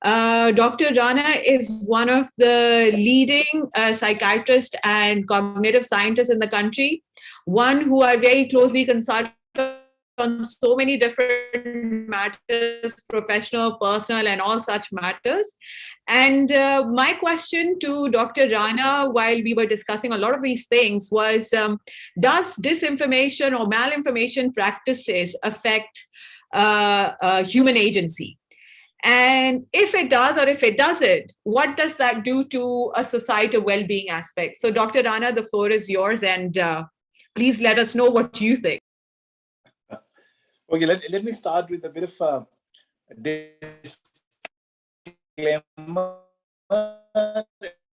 Dr. Rana is one of the leading psychiatrists and cognitive scientists in the country, one who I very closely consult on so many different matters, professional, personal, and all such matters. And my question to Dr. Rana, while we were discussing a lot of these things, was, does disinformation or malinformation practices affect human agency? And if it does, or if it doesn't, what does that do to a societal well-being aspect? So Dr. Rana, the floor is yours, and please let us know what you think. Okay, let me start with a bit of a disclaimer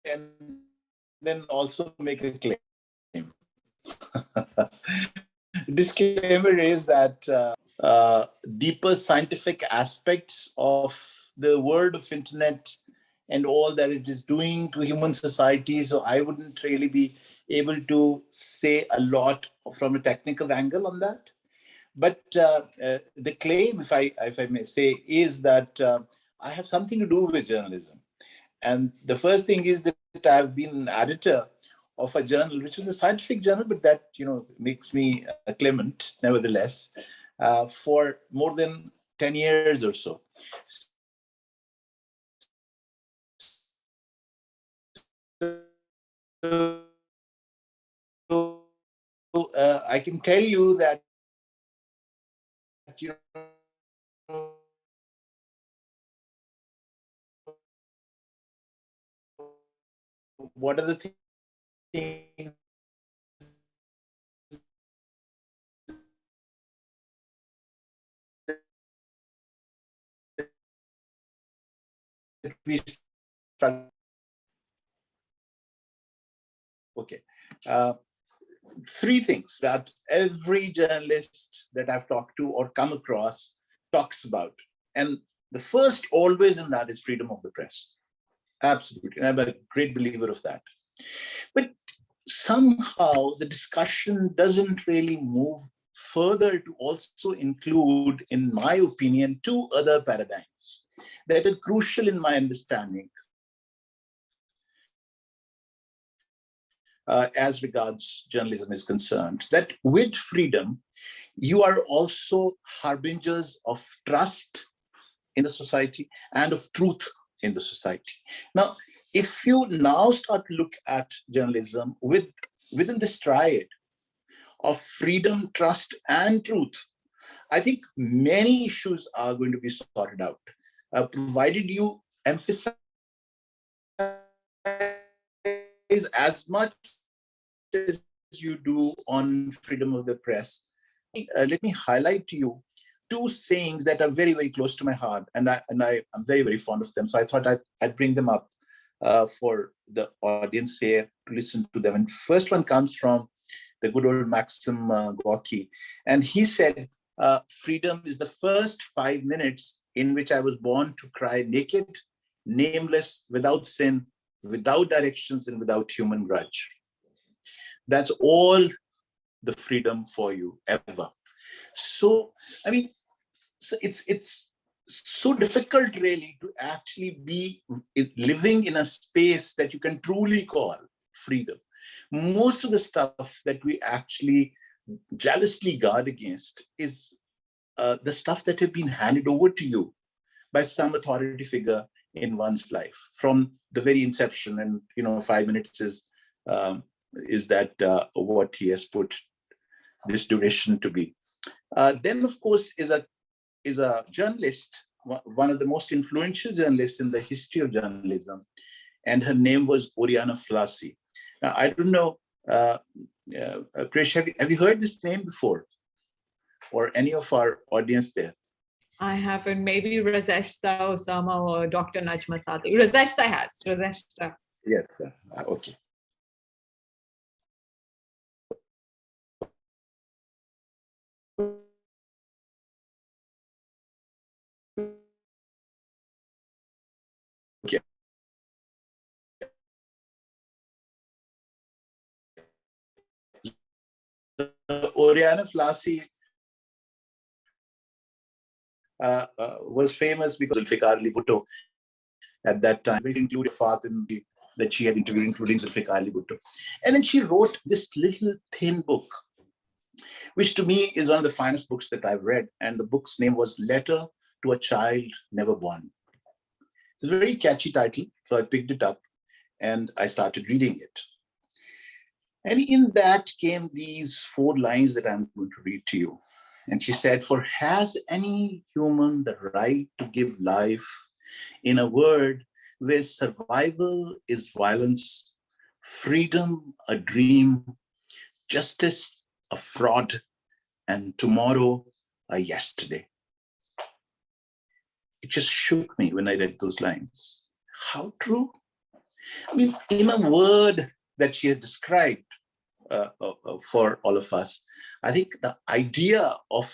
and then also make a claim. Disclaimer is that deeper scientific aspects of the world of internet and all that it is doing to human society, so I wouldn't really be able to say a lot from a technical angle on that. But the claim, if I may say, is that I have something to do with journalism. And the first thing is that I've been an editor of a journal, which was a scientific journal, but that, you know, makes me a claimant, nevertheless, for more than 10 years or so. So I can tell you that, you know, what are the things that we struggle? Okay. Three things that every journalist that I've talked to or come across talks about. And the first always in that is freedom of the press. Absolutely. And I'm a great believer of that. But somehow the discussion doesn't really move further to also include, in my opinion, two other paradigms that are crucial in my understanding as regards journalism is concerned, that with freedom, you are also harbingers of trust in the society and of truth in the society. Now, if you now start to look at journalism within this triad of freedom, trust, and truth, I think many issues are going to be sorted out, provided you emphasize as much as you do on freedom of the press. Let me highlight to you two sayings that are very, very close to my heart, and I'm very, very fond of them. So I thought I'd bring them up for the audience here to listen to them. And first one comes from the good old Maxim Gorky, and he said, "Freedom is the first 5 minutes in which I was born to cry naked, nameless, without sin, without directions, and without human grudge." That's all the freedom for you ever. So, I mean, so it's so difficult really to actually be living in a space that you can truly call freedom. Most of the stuff that we actually jealously guard against is the stuff that have been handed over to you by some authority figure in one's life from the very inception. And 5 minutes is that what he has put this duration to be. Then, of course, is a journalist, one of the most influential journalists in the history of journalism, and her name was Orianna Flassy. Now, I don't know, Puruesh, have you heard this name before, or any of our audience there? I haven't. Maybe Razeshta Osama or Dr. Najma Sadiq. Razeshta has. Razeshta. Yes, sir. Okay. Okay. Orianna Flassy was famous because Zulfikar Ali Bhutto at that time, which included Fatim that she had interviewed, including Zulfikar Ali Bhutto. And then she wrote this little thin book, which to me is one of the finest books that I've read. And the book's name was Letter to a Child Never Born. It's a very catchy title, so I picked it up and I started reading it. And in that came these 4 lines that I'm going to read to you. And she said, "For has any human the right to give life in a world where survival is violence, freedom a dream, justice a fraud, and tomorrow a yesterday?" It just shook me when I read those lines. How true? I mean, in a word that she has described for all of us, I think the idea of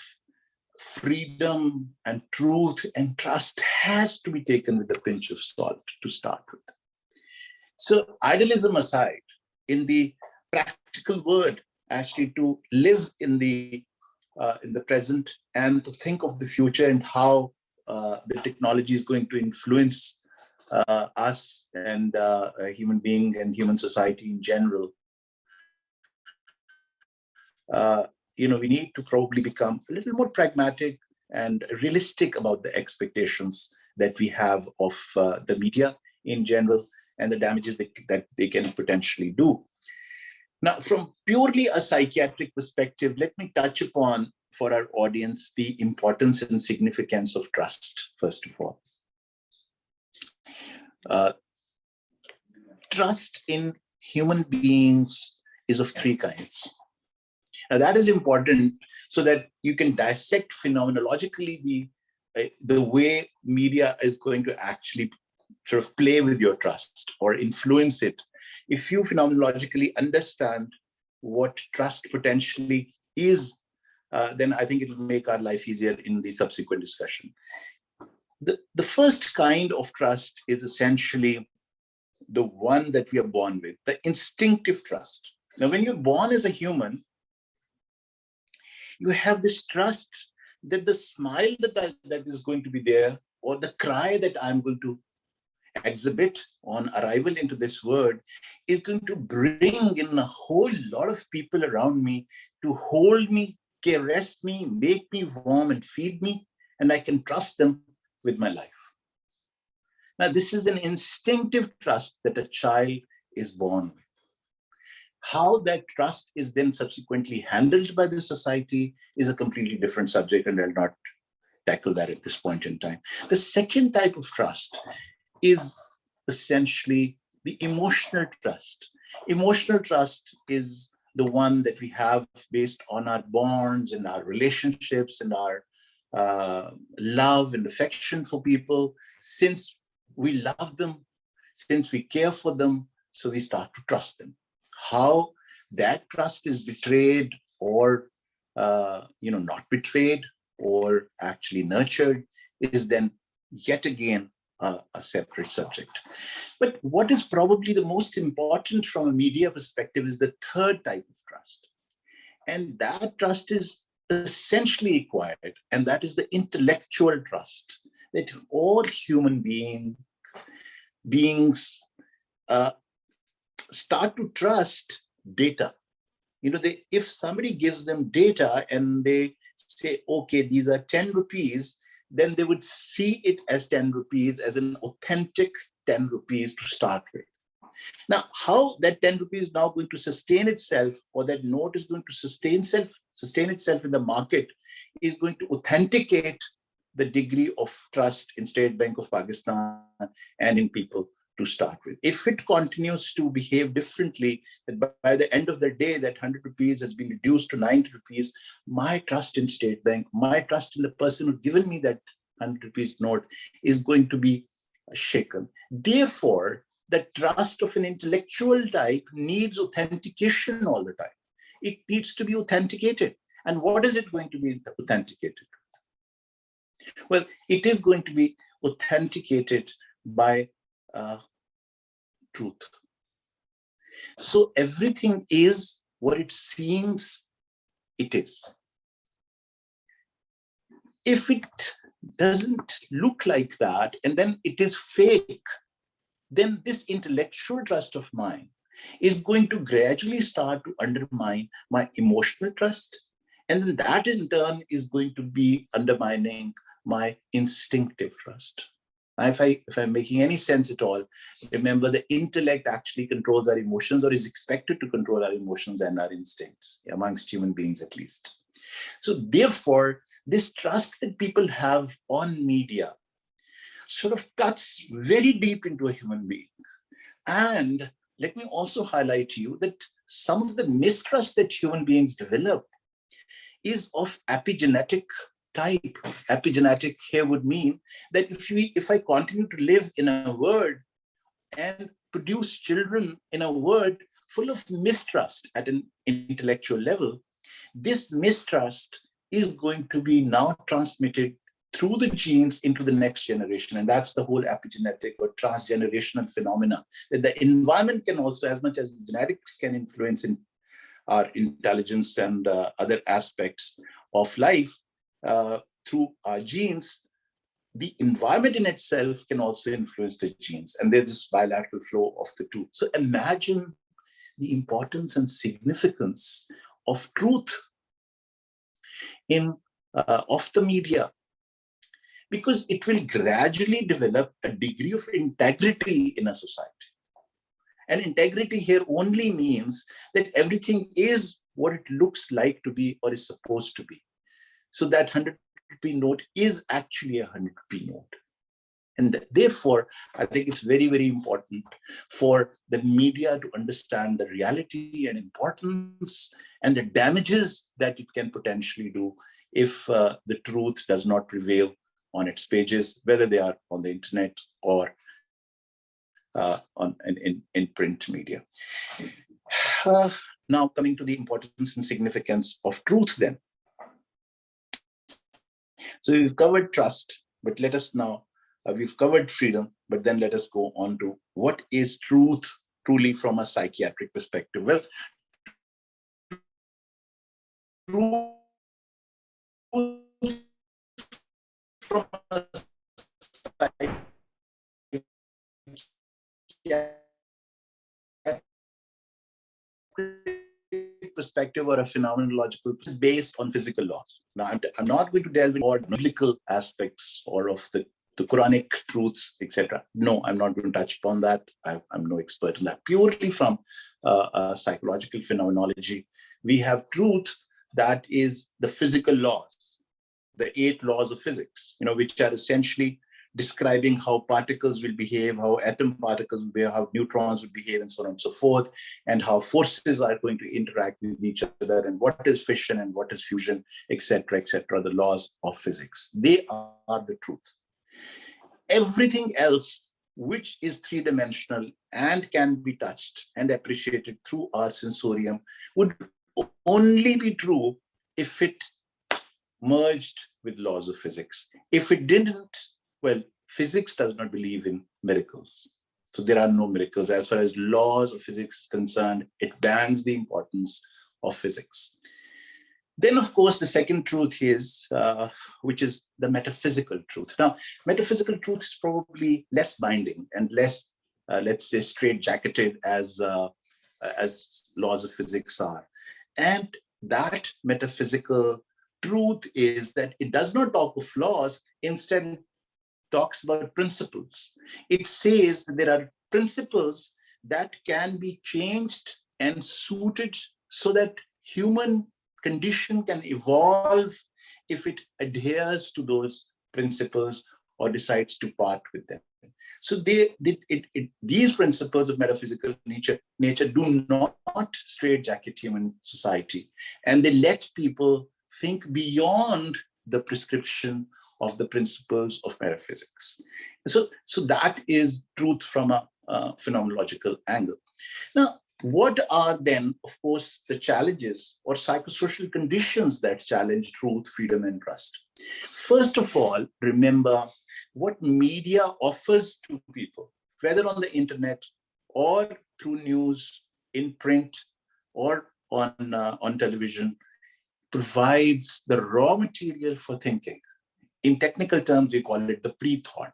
freedom and truth and trust has to be taken with a pinch of salt to start with. So idealism aside, in the practical word, actually to live in the present and to think of the future and how the technology is going to influence us and a human being and human society in general, we need to probably become a little more pragmatic and realistic about the expectations that we have of the media in general and the damages that they can potentially do. Now, from purely a psychiatric perspective, let me touch upon for our audience the importance and significance of trust, first of all. Trust in human beings is of 3 kinds. Now, that is important so that you can dissect phenomenologically the way media is going to actually sort of play with your trust or influence it. If you phenomenologically understand what trust potentially is, then I think it will make our life easier in the subsequent discussion. The first kind of trust is essentially the one that we are born with, the instinctive trust. Now, when you're born as a human, you have this trust that the smile that is going to be there, or the cry that I'm going to exhibit on arrival into this world, is going to bring in a whole lot of people around me to hold me, caress me, make me warm and feed me, and I can trust them with my life. Now, this is an instinctive trust that a child is born with. How that trust is then subsequently handled by the society is a completely different subject, and I'll not tackle that at this point in time. The second type of trust is essentially the emotional trust. Emotional trust is the one that we have based on our bonds and our relationships and our love and affection for people. Since we love them, since we care for them, so we start to trust them. How that trust is betrayed or not betrayed or actually nurtured is then yet again a separate subject. But what is probably the most important from a media perspective is the third type of trust. And that trust is essentially acquired, and that is the intellectual trust that all human beings start to trust data. If somebody gives them data and they say, okay, these are 10 rupees, then they would see it as 10 rupees, as an authentic 10 rupees to start with. Now, how that 10 rupees is now going to sustain itself, or that note is going to sustain itself in the market, is going to authenticate the degree of trust in State Bank of Pakistan and in people to start with. If it continues to behave differently, that by the end of the day, that 100 rupees has been reduced to 90 rupees, my trust in State Bank, my trust in the person who's given me that 100 rupees note is going to be shaken. Therefore, the trust of an intellectual type needs authentication all the time. It needs to be authenticated. And what is it going to be authenticated? Well, it is going to be authenticated by truth. So everything is what it seems it is. If it doesn't look like that, and then it is fake, then this intellectual trust of mine is going to gradually start to undermine my emotional trust. And then that in turn is going to be undermining my instinctive trust. Now, if I'm making any sense at all, remember the intellect actually controls our emotions, or is expected to control our emotions and our instincts, amongst human beings at least. So therefore, this trust that people have on media sort of cuts very deep into a human being. And let me also highlight to you that some of the mistrust that human beings develop is of epigenetic type. Epigenetic here would mean that if I continue to live in a world and produce children in a world full of mistrust at an intellectual level, this mistrust is going to be now transmitted through the genes into the next generation. And that's the whole epigenetic or transgenerational phenomena, that the environment can also, as much as the genetics can influence in our intelligence and other aspects of life through our genes, the environment in itself can also influence the genes. And there's this bilateral flow of the two. So imagine the importance and significance of truth of the media, because it will gradually develop a degree of integrity in a society. And integrity here only means that everything is what it looks like to be or is supposed to be. So that 100 rupee note is actually a 100 rupee note. And therefore, I think it's very, very important for the media to understand the reality and importance and the damages that it can potentially do if the truth does not prevail on its pages, whether they are on the internet or in print media. Now coming to the importance and significance of truth then. So we've covered trust, but let us now, we've covered freedom, but then let us go on to what is truth truly from a psychiatric perspective. Well, truth from a perspective or a phenomenological is based on physical laws. Now, I'm not going to delve into more biblical aspects or of the Quranic truths, etc. No, I'm not going to touch upon that. I'm no expert in that. Purely from psychological phenomenology, we have truth that is the physical laws, the 8 laws of physics, which are essentially describing how particles will behave, how atom particles will behave, how neutrons will behave, and so on and so forth, and how forces are going to interact with each other, and what is fission and what is fusion, etc., the laws of physics. They are the truth. Everything else which is three-dimensional and can be touched and appreciated through our sensorium would only be true if it merged with laws of physics. If it didn't, well, physics does not believe in miracles. So there are no miracles. As far as laws of physics is concerned, it bans the importance of physics. Then, of course, the second truth is, which is the metaphysical truth. Now, metaphysical truth is probably less binding and less, let's say, straitjacketed as laws of physics are. And that metaphysical truth is that it does not talk of laws, instead talks about principles. It says that there are principles that can be changed and suited so that human condition can evolve if it adheres to those principles or decides to part with them. So these principles of metaphysical nature do not straitjacket human society, and they let people think beyond the prescription of the principles of metaphysics. So that is truth from a phenomenological angle. Now, what are then, of course, the challenges or psychosocial conditions that challenge truth, freedom, and trust? First of all, remember what media offers to people, whether on the internet or through news, in print, or on television, provides the raw material for thinking. In technical terms, we call it the pre-thought.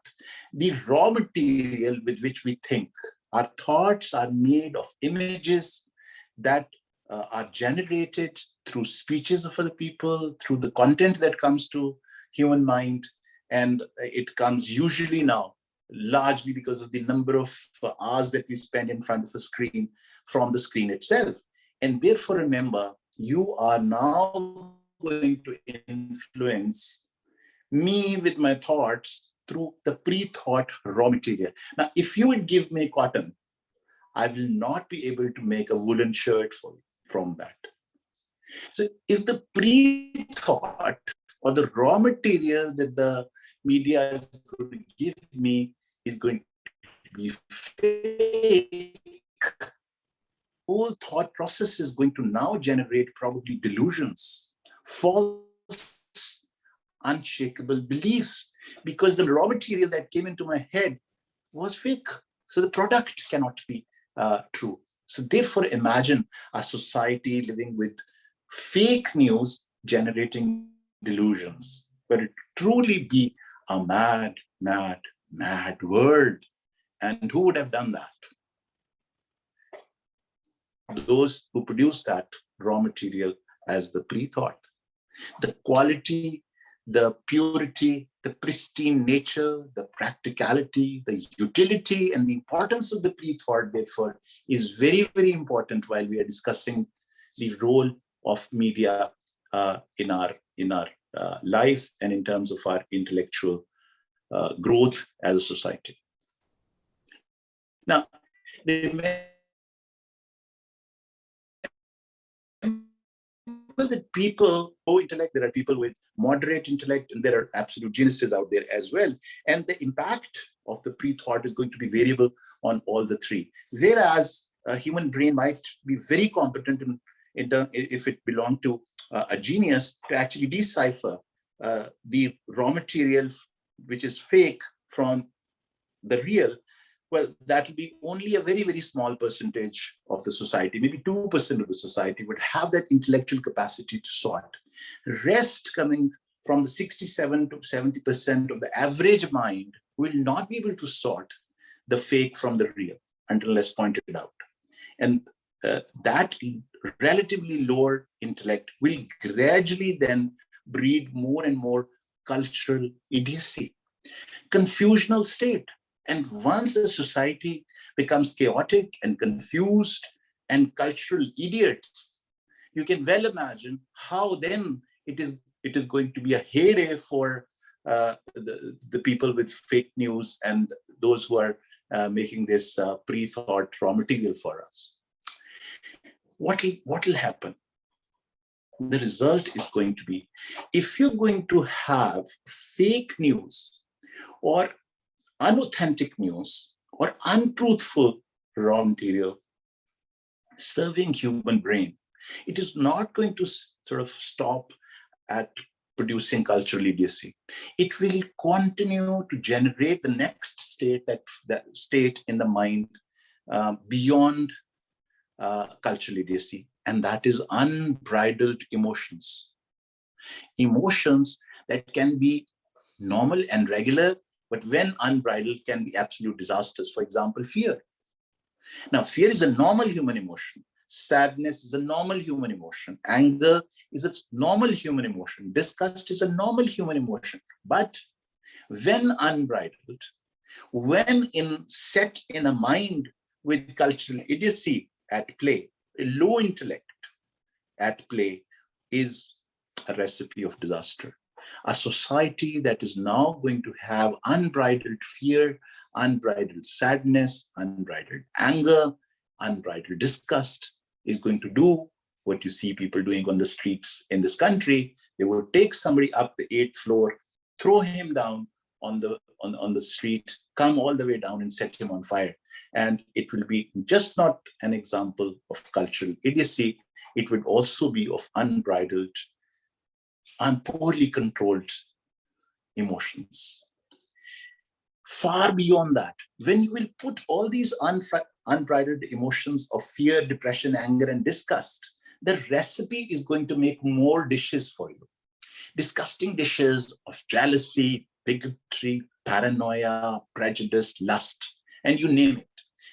The raw material with which we think. Our thoughts are made of images that are generated through speeches of other people, through the content that comes to human mind. And it comes usually now, largely because of the number of hours that we spend in front of a screen, from the screen itself. And therefore, remember, you are now going to influence me with my thoughts through the pre-thought raw material. Now, if you would give me cotton, I will not be able to make a woolen shirt for you from that. So if the pre-thought or the raw material that the media is going to give me is going to be fake, whole thought process is going to now generate probably delusions, false, unshakable beliefs, because the raw material that came into my head was fake. So the product cannot be true. So therefore, imagine a society living with fake news generating delusions, where it truly be a mad, mad, mad world. And who would have done that? Those who produce that raw material as the pre-thought. The quality, the purity, the pristine nature, the practicality, the utility, and the importance of the pre-thought, therefore, is very, very important while we are discussing the role of media in our life and in terms of our intellectual growth as a society. Now, remember that people who intellect, there are people with moderate intellect, and there are absolute geniuses out there as well. And the impact of the pre-thought is going to be variable on all the three. Whereas a human brain might be very competent if it belonged to a genius to actually decipher the raw material, which is fake, from the real. Well, that will be only a very, very small percentage of the society. Maybe 2% of the society would have that intellectual capacity to sort. Rest, coming from the 67 to 70% of the average mind, will not be able to sort the fake from the real, unless pointed out. And that relatively lower intellect will gradually then breed more and more cultural idiocy, confusional state. And once a society becomes chaotic and confused and cultural idiots, you can well imagine how then it is going to be a heyday for the people with fake news and those who are making this pre-thought raw material for us. What will happen? The result is going to be, if you're going to have fake news or unauthentic news or untruthful raw material serving human brain, it is not going to sort of stop at producing cultural idiocy. It will continue to generate the next state, that state in the mind beyond cultural idiocy, and that is unbridled emotions. Emotions that can be normal and regular, but when unbridled can be absolute disasters. For example, fear. Now, fear is a normal human emotion. Sadness is a normal human emotion. Anger is a normal human emotion. Disgust is a normal human emotion. But when unbridled, when set in a mind with cultural idiocy at play, a low intellect at play, is a recipe of disaster. A society that is now going to have unbridled fear, unbridled sadness, unbridled anger, unbridled disgust is going to do what you see people doing on the streets in this country. They will take somebody up the 8th floor, throw him down on the street, come all the way down and set him on fire. And it will be just not an example of cultural idiocy, it would also be of unbridled, poorly controlled emotions. Far beyond that, when you will put all these unbridled emotions of fear, depression, anger, and disgust, the recipe is going to make more dishes for you. Disgusting dishes of jealousy, bigotry, paranoia, prejudice, lust, and you name it.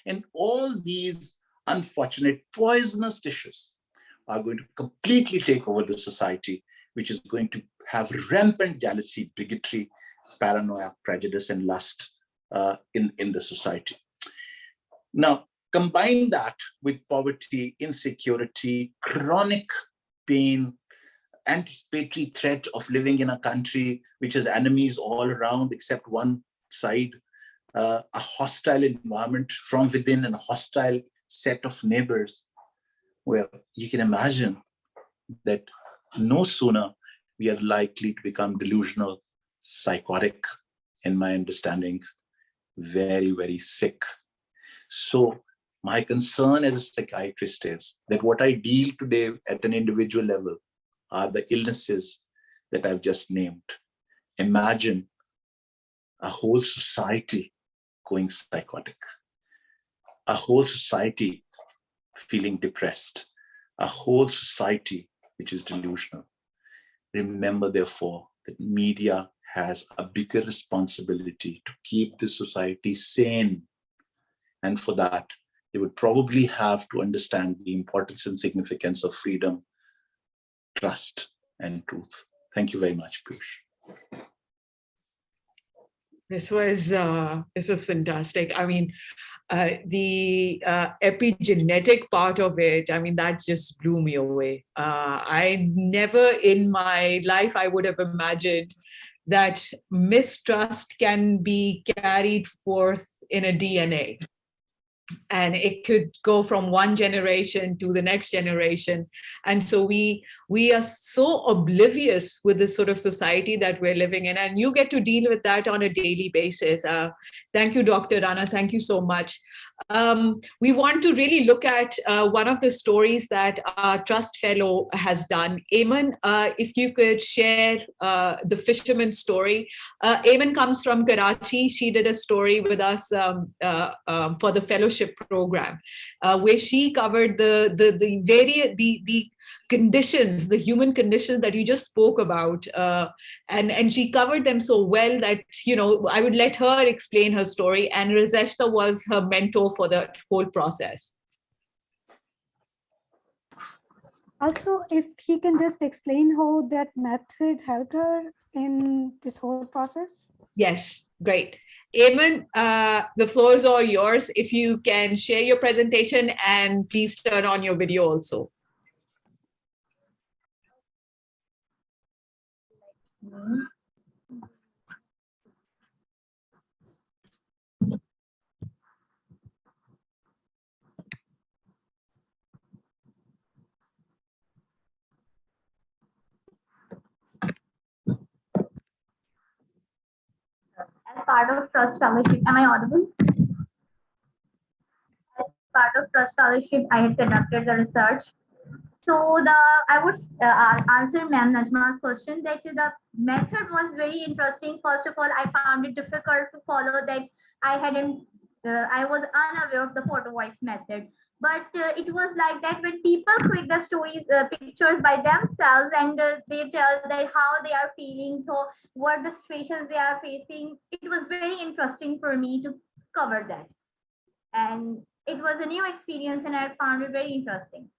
And all these unfortunate poisonous dishes are going to completely take over the society, which is going to have rampant jealousy, bigotry, paranoia, prejudice, and lust in the society. Now, combine that with poverty, insecurity, chronic pain, anticipatory threat of living in a country which has enemies all around except one side, a hostile environment from within and a hostile set of neighbors. Well, you can imagine that no sooner we are likely to become delusional, psychotic, in my understanding, very, very sick. So my concern as a psychiatrist is that what I deal today at an individual level are the illnesses that I've just named. Imagine a whole society going psychotic, a whole society feeling depressed, a whole society which is delusional. Remember, therefore, that media has a bigger responsibility to keep the society sane. And for that, they would probably have to understand the importance and significance of freedom, trust, and truth. Thank you very much, Puruesh. This was fantastic. I mean, the epigenetic part of it, I mean, that just blew me away. I never in my life, I would have imagined that mistrust can be carried forth in a DNA. And it could go from one generation to the next generation. And so we are so oblivious with this sort of society that we're living in. And you get to deal with that on a daily basis. Thank you, Dr. Rana. Thank you so much. We want to really look at one of the stories that our Trust Fellow has done. Ayman, if you could share the fisherman story. Ayman comes from Karachi. She did a story with us for the fellowship program, where she covered the conditions, the human conditions that you just spoke about, and she covered them so well that, you know, I would let her explain her story, and Razeshta was her mentor for the whole process. Also, if he can just explain how that method helped her in this whole process. Yes, great. Ayman, the floor is all yours. If you can share your presentation, and please turn on your video also. part of Trust Fellowship, am I audible? As part of Trust Fellowship, I had conducted the research. So I would answer Ma'am Najma's question that the method was very interesting. First of all, I found it difficult to follow that I was unaware of the Photovoice method. But it was like that when people click the stories, pictures by themselves, and they tell that how they are feeling, so what the situations they are facing. It was very interesting for me to cover that. And it was a new experience and I found it very interesting.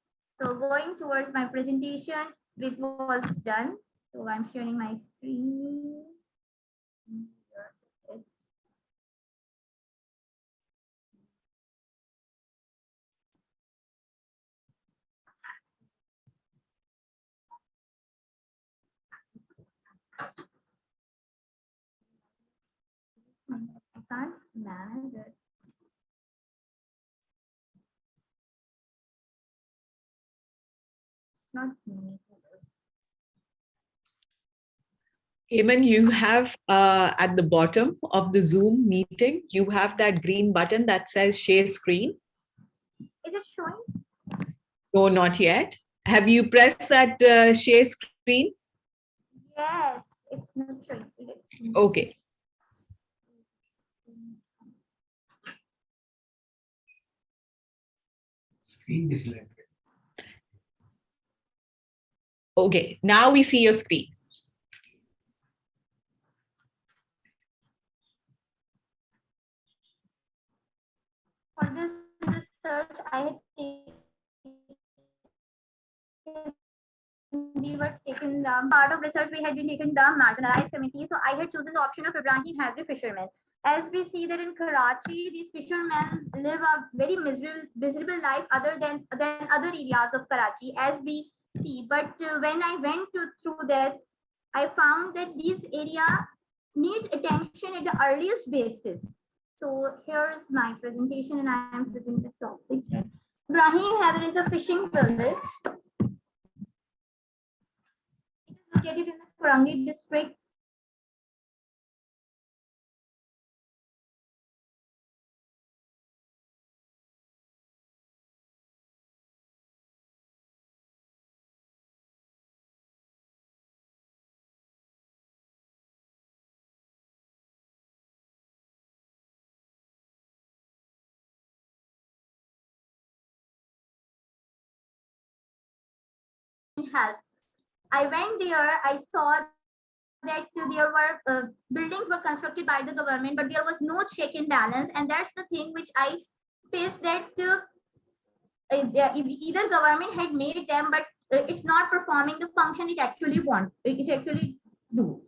So going towards my presentation, which was done. So I'm sharing my screen. I can't manage it. It's not me. Eamon, you have at the bottom of the Zoom meeting, you have that green button that says share screen. Is it showing? No, not yet. Have you pressed that share screen? Yes, it's not showing. Okay. Screen display. Okay, now we see your screen. For this research, I had we were taking the part of research we had been taking the marginalized community. So I had chosen the option of Ibrahim Hazri fishermen. As we see that in Karachi, these fishermen live a very miserable life other than other areas of Karachi, as we see. But when I went through that, I found that this area needs attention at the earliest basis. So here is my presentation, and I am presenting the topic. Ibrahim Hazri is a fishing village. It is located in the Kurangi district. Health. I went there, I saw that there were buildings were constructed by the government, but there was no check and balance. And that's the thing which I faced, that either government had made them, but it's not performing the function it actually do.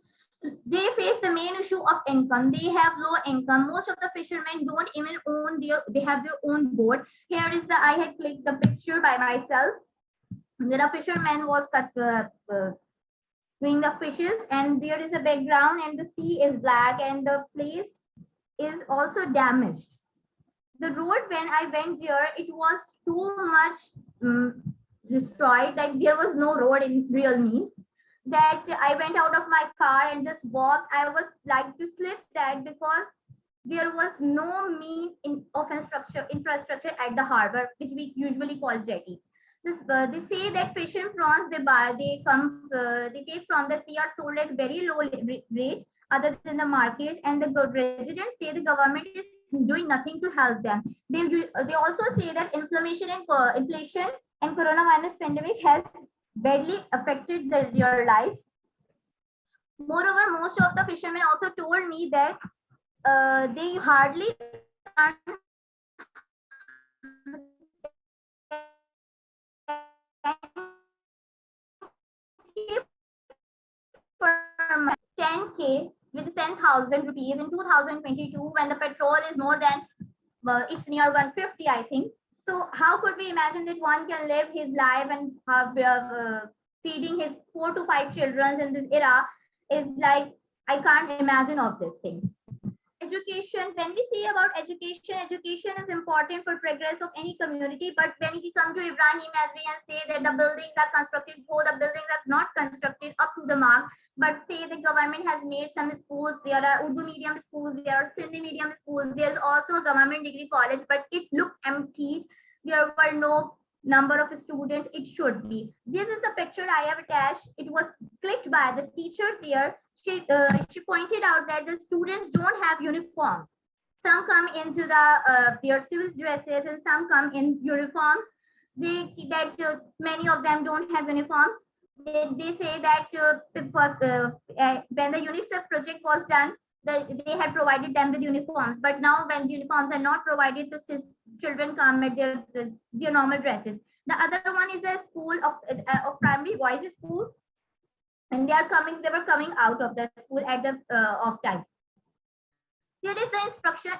They face the main issue of income. They have low income. Most of the fishermen don't even own they have their own boat. Here is I had clicked the picture by myself. There a fisherman was doing the fishes, and there is a background, and the sea is black, and the place is also damaged. The road, when I went there, it was too much destroyed, like there was no road in real means, that I went out of my car and just walked. I was like to slip that because there was no means of infrastructure at the harbor, which we usually call jetty. They say that fish and prawns they take from the sea are sold at very low rate other than the markets, and the residents say the government is doing nothing to help them. They also say that inflation and coronavirus pandemic has badly affected their lives. Moreover, most of the fishermen also told me that they hardly for 10K, which is 10,000 rupees in 2022, when the petrol is more than it's near 150, I think. So how could we imagine that one can live his life and feeding his 4 to 5 children in this era? Is like, I can't imagine of this thing. education, when we say about education, education is important for progress of any community. But when we come to Ibrahim Adri and say that the buildings are constructed, the buildings are not constructed up to the mark, but say the government has made some schools, there are Urdu medium schools, there are Sindhi medium schools, there's also a government degree college, but it looked empty. There were no number of students it should be. This is the picture I have attached. It was clicked by the teacher there. She pointed out that the students don't have uniforms. Some come into the their civil dresses and some come in uniforms. Many of them don't have uniforms. They say that when the UNICEF project was done, they had provided them with uniforms. But now when the uniforms are not provided, the children come at their normal dresses. The other one is a school of primary boys school, and they were coming out of the school at the off time. There is the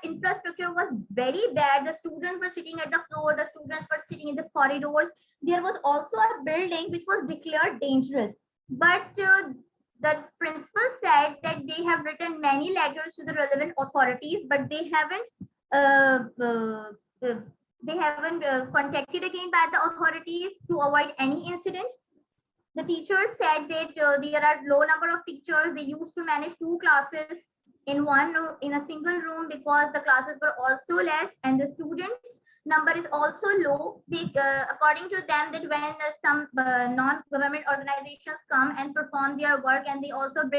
infrastructure was very bad. The students were sitting at the floor, the students were sitting in the corridors. There was also a building which was declared dangerous, but the principal said that they have written many letters to the relevant authorities, but they haven't contacted again by the authorities to avoid any incident. The teachers said that there are low number of teachers. They used to manage 2 classes in a single room because the classes were also less and the students number is also low. They, according to them, that when some non-government organizations come and perform their work and they also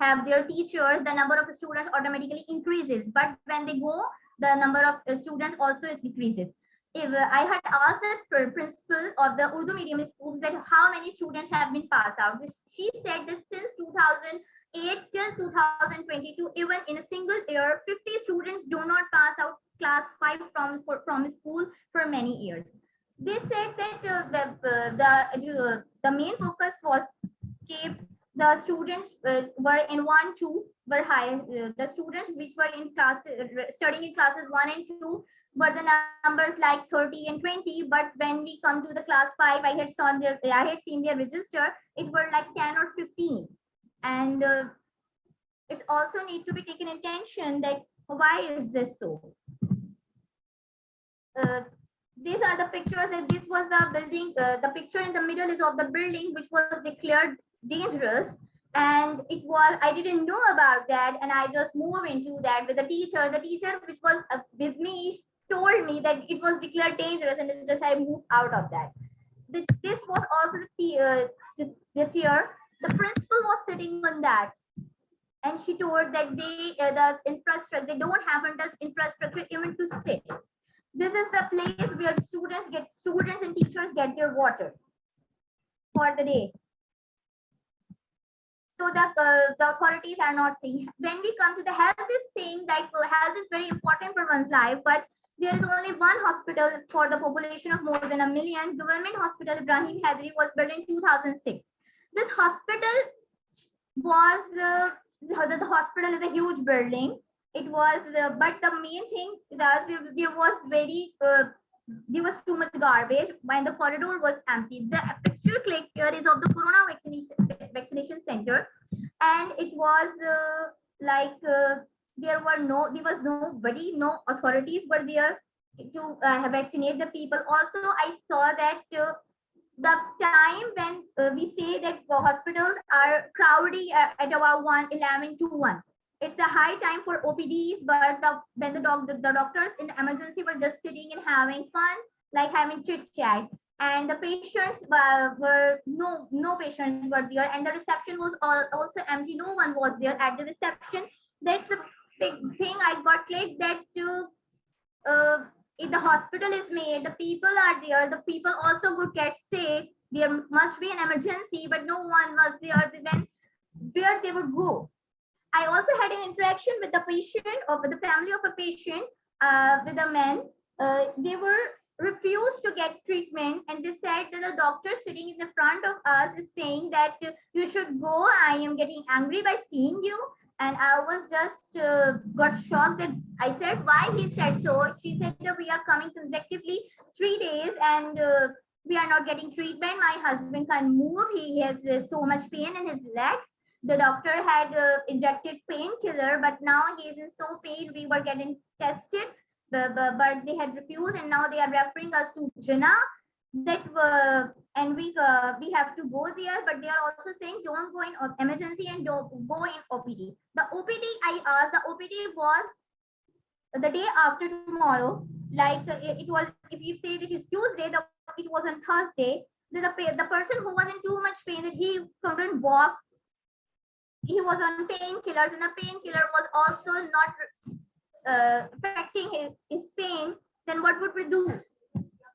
have their teachers, the number of students automatically increases. But when they go, the number of students also decreases. If I had asked the principal of the Urdu medium schools that how many students have been passed out, she said that since 2008 till 2022, even in a single year, 50 students do not pass out class 5 from school for many years. They said that the main focus was kept the students were in 1, 2 were high. The students which were in classes studying in classes 1 and 2 were the numbers like 30 and 20. But when we come to the class 5, I had seen their register. It were like 10 or 15, and it's also need to be taken attention that why is this so. These are the pictures, and this was the building. The picture in the middle is of the building which was declared dangerous, and it was, I didn't know about that, and I just moved into that with the teacher. The teacher which was with me told me that it was declared dangerous, and just I moved out of that. This was also the chair. The principal was sitting on that, and she told that the infrastructure, they don't have infrastructure even to sit. This is the place where students and teachers get their water for the day. So that the authorities are not seeing. When we come to the health, is saying like health is very important for one's life, but there is only one hospital for the population of more than 1 million. Government hospital Ibrahim Hadri was built in 2006. This hospital was the hospital is a huge building. It was, but the main thing that there was too much garbage when the corridor was empty. The picture clicked here is of the corona vaccination center, and it was there was nobody, no authorities were there to vaccinate the people. Also, I saw that the time when we say that the hospitals are crowded at about 11 to 1. It's the high time for OPDs, but when the doctors in emergency were just sitting and having fun, like having chit chat, and the patients were no patients were there, and the reception was also empty. No one was there at the reception. That's the big thing I got clicked, that if the hospital is made, the people are there, the people also would get sick. There must be an emergency, but no one was there. Then where they would go. I also had an interaction with the patient or with the family of a patient, with a man. They were refused to get treatment, and they said that the doctor sitting in the front of us is saying that you should go. I am getting angry by seeing you. And I was just got shocked that I said, why he said so. She said that we are coming consecutively 3 days and we are not getting treatment. My husband can't move. He has so much pain in his legs. The doctor had injected painkiller, but now he is in so pain. We were getting tested, but they had refused, and now they are referring us to Jinnah. And we have to go there, but they are also saying don't go in emergency and don't go in OPD. The OPD I asked, the OPD was the day after tomorrow. Like it was, if you say that it's Tuesday, it was on Thursday. The person who was in too much pain that he couldn't walk, he was on painkillers, and the painkiller was also not affecting his pain. Then what would we do?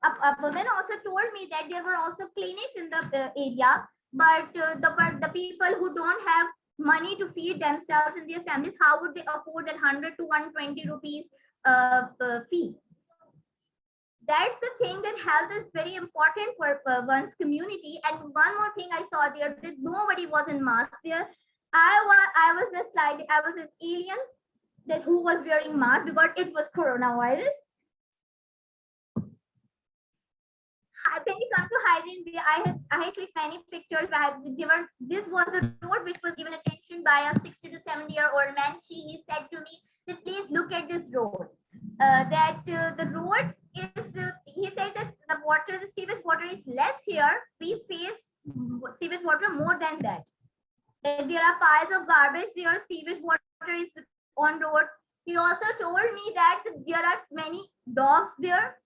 A woman also told me that there were also clinics in the area, but the people who don't have money to feed themselves and their families, how would they afford that 100 to 120 rupees fee? That's the thing, that health is very important for one's community. And one more thing I saw there, that nobody was in mask there. I was this alien that who was wearing mask because it was coronavirus. When you come to hygiene, I had clicked many pictures. This was the road which was given attention by a 60 to 70-year-old man. He said to me that please look at this road. The road is, he said that the sewage water is less here. We face sewage water more than that. There are piles of garbage, there sewage water is on road. He also told me that there are many dogs there,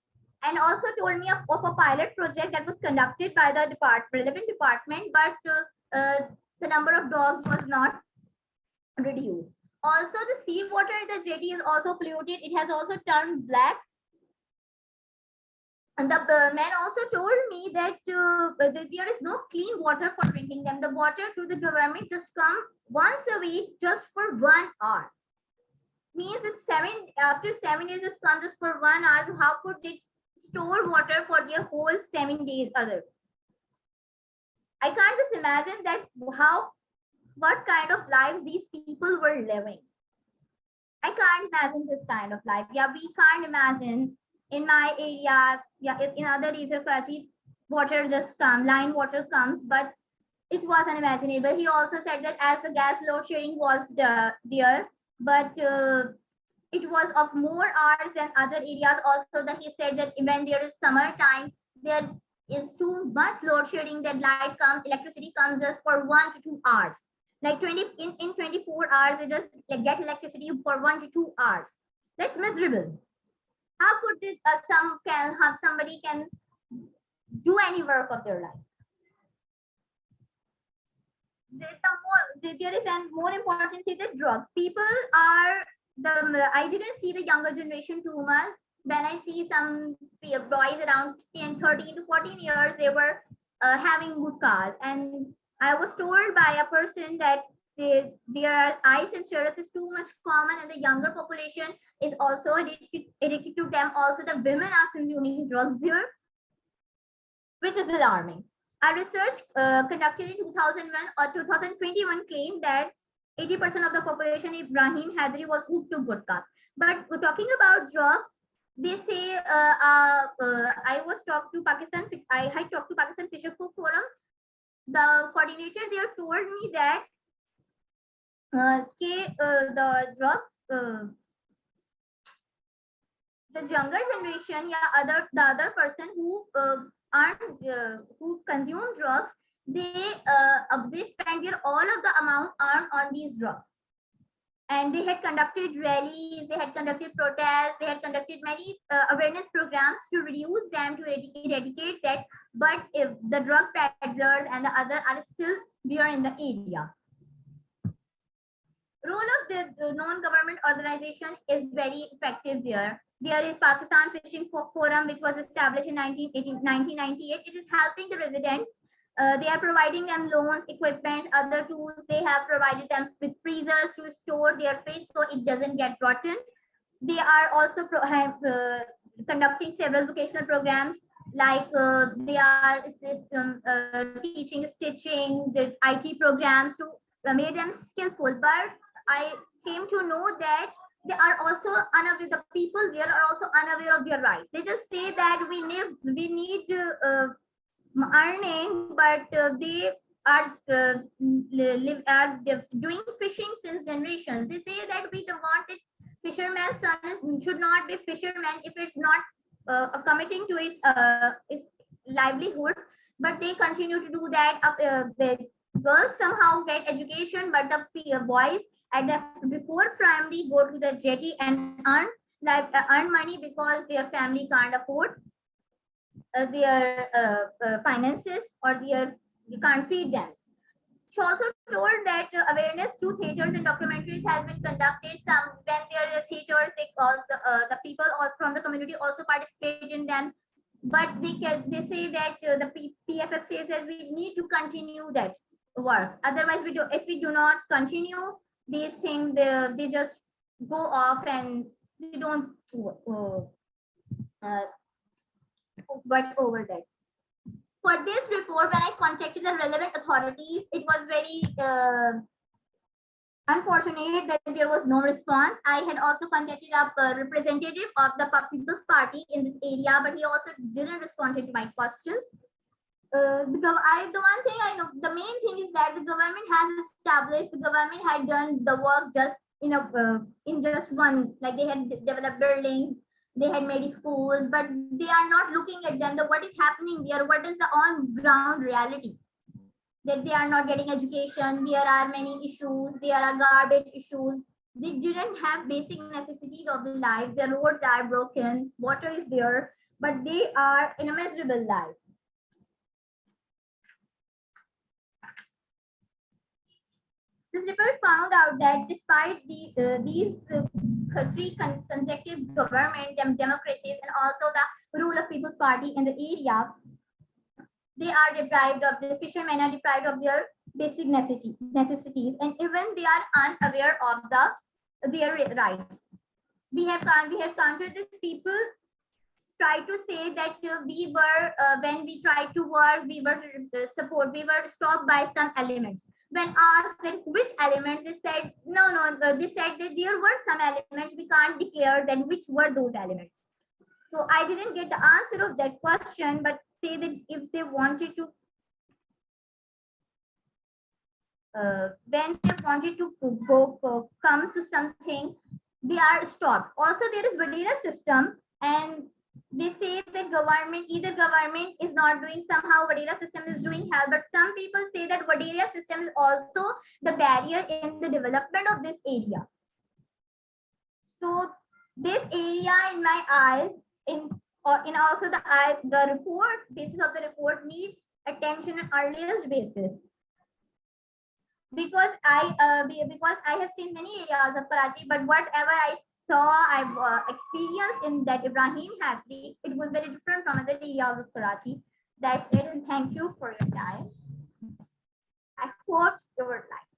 and also told me of a pilot project that was conducted by the relevant department, but the number of dogs was not reduced. Also, the seawater at the jetty is also polluted. It has also turned black. And the man also told me that there is no clean water for drinking them. The water through the government just come once a week just for 1 hour. Means that after 7 days it's come just for 1 hour. How could they store water for their whole 7 days other? I can't just imagine that what kind of lives these people were living. I can't imagine this kind of life. Yeah, we can't imagine. In my area, yeah, in other areas of Karachi, water just comes, line water comes, but it was unimaginable. He also said that as the gas load sharing was there, but it was of more hours than other areas. Also, that he said that when there is summertime, there is too much load sharing, that electricity comes just for 1 to 2 hours. Like in 24 hours, they just get electricity for 1 to 2 hours. That's miserable. How could this somebody can do any work of their life? There is a more important thing, that drugs. People are I didn't see the younger generation too much. When I see some boys around 13 to 14 years, they were having hookahs, and I was told by a person that their eyes and cirrhosis is too much common, and the younger population is also addicted to them. Also, the women are consuming drugs there, which is alarming. A research conducted in 2001 or 2021 claimed that 80% of the population in Ibrahim Hadri was hooked to gutka. But talking about drugs, they say I had talked to Pakistan Fisher Forum. The coordinator there told me that the drugs, the younger generation, the other person who who consume drugs, they spend all of the amount earned on these drugs. And they had conducted rallies, they had conducted protests, they had conducted many awareness programs to reduce them, to eradicate that. But if the drug peddlers and the other are still there in the area. Role of the non-government organization is very effective there. There is Pakistan Fishing Forum, which was established in 1998. It is helping the residents. They are providing them loans, equipment, other tools. They have provided them with freezers to store their fish so it doesn't get rotten. They are also conducting several vocational programs, like they are teaching stitching, the IT programs to make them skillful. But I came to know that they are also unaware. The people there are also unaware of their rights. They just say that we need earning, but they are doing fishing since generations. They say that we don't want it. Fisherman's son should not be fisherman if it's not committing to its livelihoods. But they continue to do that. The girls somehow get education, but the boys at the before primary go to the jetty and earn money because their family can't afford their finances, or you can't feed them. She also told that awareness through theaters and documentaries has been conducted. Some when there are theaters, they also the people from the community also participate in them. But they say that the PFF says that we need to continue that work. Otherwise, if we do not continue these things, they just go off and they don't get over that. For this report, when I contacted the relevant authorities, it was very unfortunate that there was no response. I had also contacted a representative of the People's Party in this area, but he also didn't respond to my questions. The one thing I know, the main thing is that the government has established, the government had done the work just in just one, like they had developed buildings, they had made schools, but they are not looking at them. What is happening there? What is the on-ground reality? That they are not getting education. There are many issues. There are garbage issues. They didn't have basic necessities of the life. Their roads are broken. Water is there, but they are in a miserable life. This report found out that despite these three consecutive government democracies and also the rule of People's Party in the area, they are deprived of, the fishermen are deprived of their basic necessities, and even they are unaware of their rights. We have countered this. People try to say that we were when we tried to work, we were stopped by some elements. When asked that which element, they said no. They said that there were some elements, we can't declare then which were those elements. So I didn't get the answer of that question, but say that if they wanted to, when they wanted to come to something, they are stopped. Also, there is Vadera system, and they say that either government is not doing, somehow Vadera system is doing hell, but some people say that Vadera system is also the barrier in the development of this area. So this area, in my eyes, in also the basis of the report needs attention on earliest basis. Because I have seen many areas of Karachi, but whatever I saw, I've experienced in that Ibrahim Hatri, it was very different from other areas of Karachi. That's it, and thank you for your time. I hope you would like.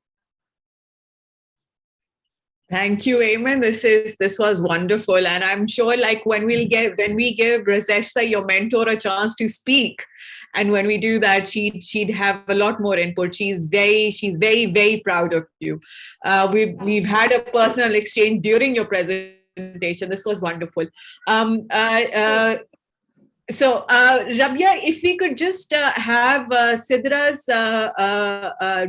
Thank you, Ayman. This was wonderful, and I'm sure, like when we give Razeshta, your mentor, a chance to speak, and when we do that, she'd have a lot more input. She's very proud of you. We've had a personal exchange during your presentation. This was wonderful. So, Rabia, if we could just have Sidra's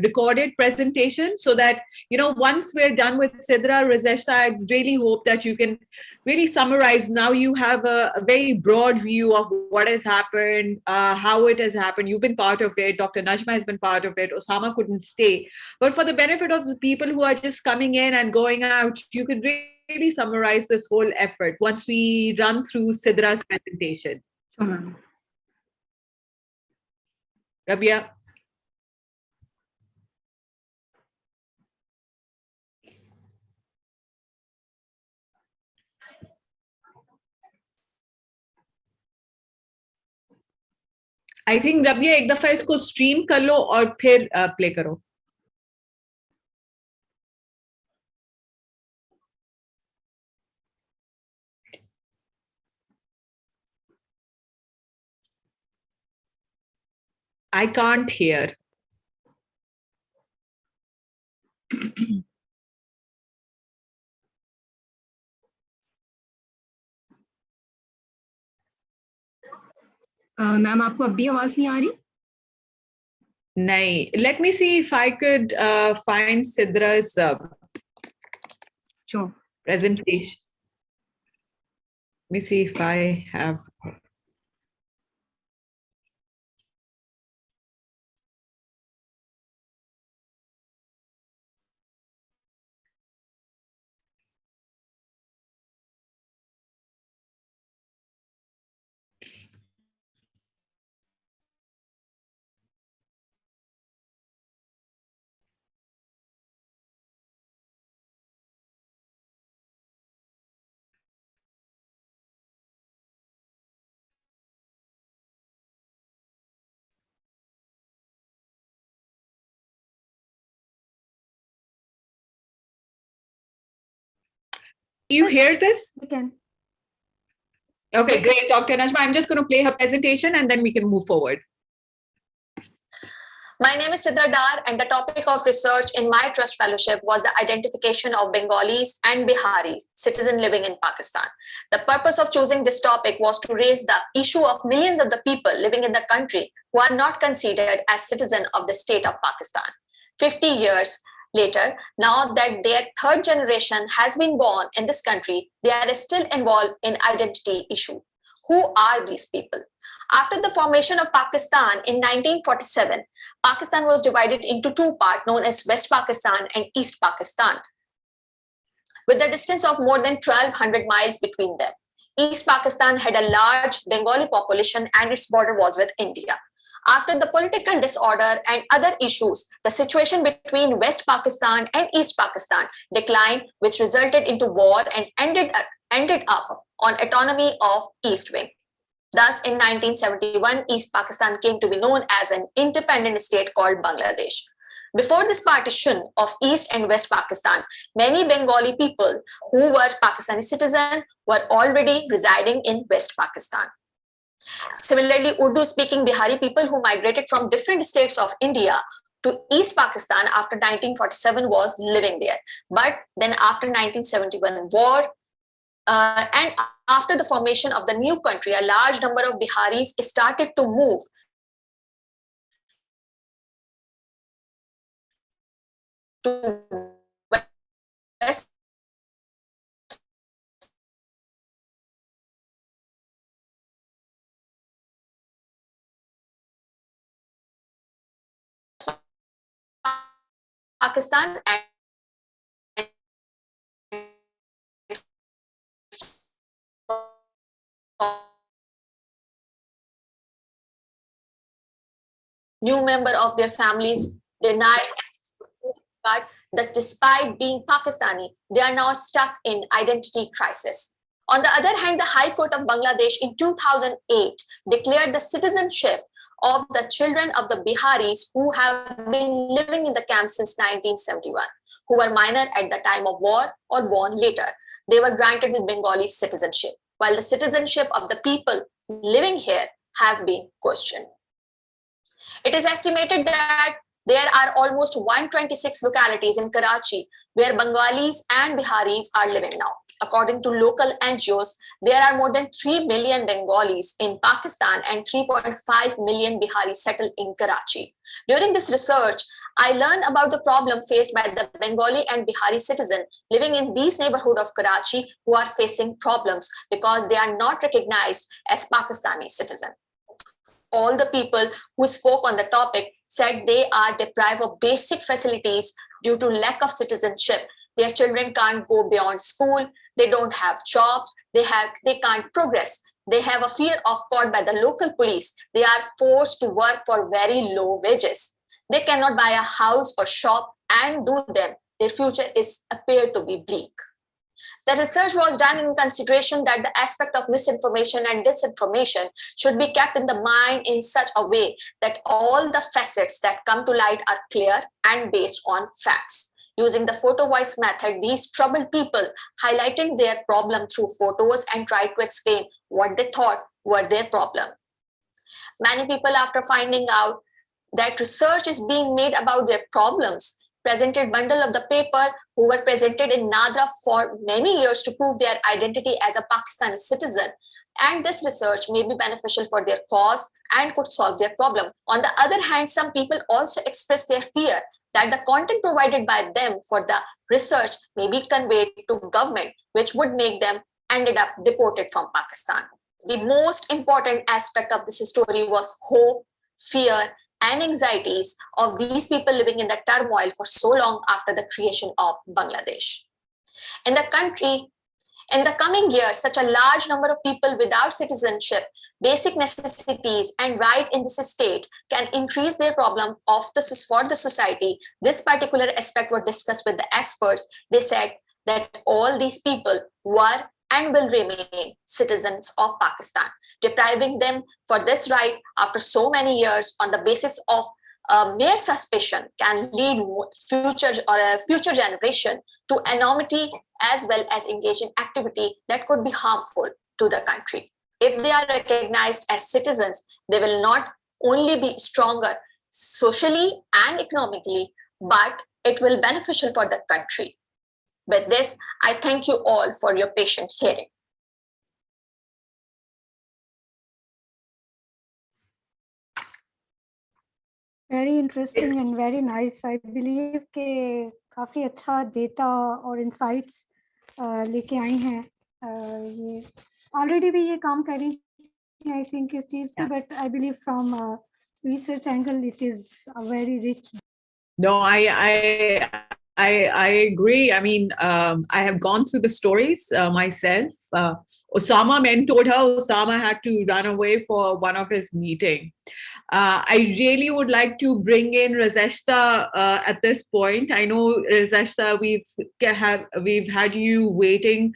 recorded presentation, so that, once we're done with Sidra, Razeshta, I really hope that you can really summarize. Now you have a very broad view of what has happened, how it has happened. You've been part of it. Dr. Najma has been part of it. Osama couldn't stay. But for the benefit of the people who are just coming in and going out, you could really summarize this whole effort once we run through Sidra's presentation. Rabia. I think Rabia एक दफा इसको stream कर लो और फिर play करो. I can't hear. Ma'am आपको अब भी आवाज नहीं आ रही? Nahi. Let me see if I could find Sidra's Sure. presentation. Let me see if I have. You hear this? We can. Okay, great, Dr. Najma. I'm just going to play her presentation and then we can move forward. My name is Sidra Dar, and the topic of research in my trust fellowship was the identification of Bengalis and Bihari citizens living in Pakistan. The purpose of choosing this topic was to raise the issue of millions of the people living in the country who are not considered as citizens of the state of Pakistan. 50 years later, now that their third generation has been born in this country, they are still involved in identity issue. Who are these people? After the formation of Pakistan in 1947, Pakistan was divided into two parts known as West Pakistan and East Pakistan, with a distance of more than 1,200 miles between them. East Pakistan had a large Bengali population and its border was with India. After the political disorder and other issues, the situation between West Pakistan and East Pakistan declined, which resulted into war and ended up on autonomy of East Wing. Thus, in 1971, East Pakistan came to be known as an independent state called Bangladesh. Before this partition of East and West Pakistan, many Bengali people who were Pakistani citizens were already residing in West Pakistan. Similarly, Urdu-speaking Bihari people who migrated from different states of India to East Pakistan after 1947 was living there. But then after 1971 war, and after the formation of the new country, a large number of Biharis started to move to West Pakistan and new member of their families denied. Thus, despite being Pakistani, they are now stuck in identity crisis. On the other hand, the High Court of Bangladesh in 2008 declared the citizenship of the children of the Biharis who have been living in the camp since 1971, who were minor at the time of war or born later. They were granted with Bengali citizenship, while the citizenship of the people living here have been questioned. It is estimated that there are almost 126 localities in Karachi where Bengalis and Biharis are living now. According to local NGOs, there are more than 3 million Bengalis in Pakistan and 3.5 million Biharis settled in Karachi. During this research, I learned about the problem faced by the Bengali and Bihari citizens living in these neighborhoods of Karachi who are facing problems because they are not recognized as Pakistani citizens. All the people who spoke on the topic said they are deprived of basic facilities due to lack of citizenship. Their children can't go beyond school, they don't have jobs, they can't progress. They have a fear of caught by the local police. They are forced to work for very low wages. They cannot buy a house or shop and do them. Their future is appeared to be bleak. The research was done in consideration that the aspect of misinformation and disinformation should be kept in the mind in such a way that all the facets that come to light are clear and based on facts. Using the Photovoice method, these troubled people highlighted their problem through photos and tried to explain what they thought were their problem. Many people, after finding out that research is being made about their problems, presented bundle of the paper who were presented in Nadra for many years to prove their identity as a Pakistani citizen And this research may be beneficial for their cause and could solve their problem. On the other hand, some people also express their fear that the content provided by them for the research may be conveyed to government, which would make them ended up deported from Pakistan. The most important aspect of this story was hope, fear, and anxieties of these people living in the turmoil for so long after the creation of Bangladesh. In the country, in the coming years, such a large number of people without citizenship, basic necessities, and right in this state can increase their problem for the society. This particular aspect was discussed with the experts. They said that all these people were and will remain citizens of Pakistan. Depriving them for this right after so many years on the basis of mere suspicion can lead future generation to anonymity as well as engage in activity that could be harmful to the country. If they are recognized as citizens, they will not only be stronger socially and economically, but it will be beneficial for the country. With this, I thank you all for your patient hearing. Very interesting and very nice. I believe कि काफी अच्छा data और insights लेके आई हैं. ये already भी ये काम कर रही हैं, I think इस चीज पे, but I believe from research angle it is a very rich. No, I agree. I mean, I have gone through the stories myself. Osama mentored her. Osama had to run away for one of his meetings. I really would like to bring in Razeshta at this point. I know, Razeshta, we've had you waiting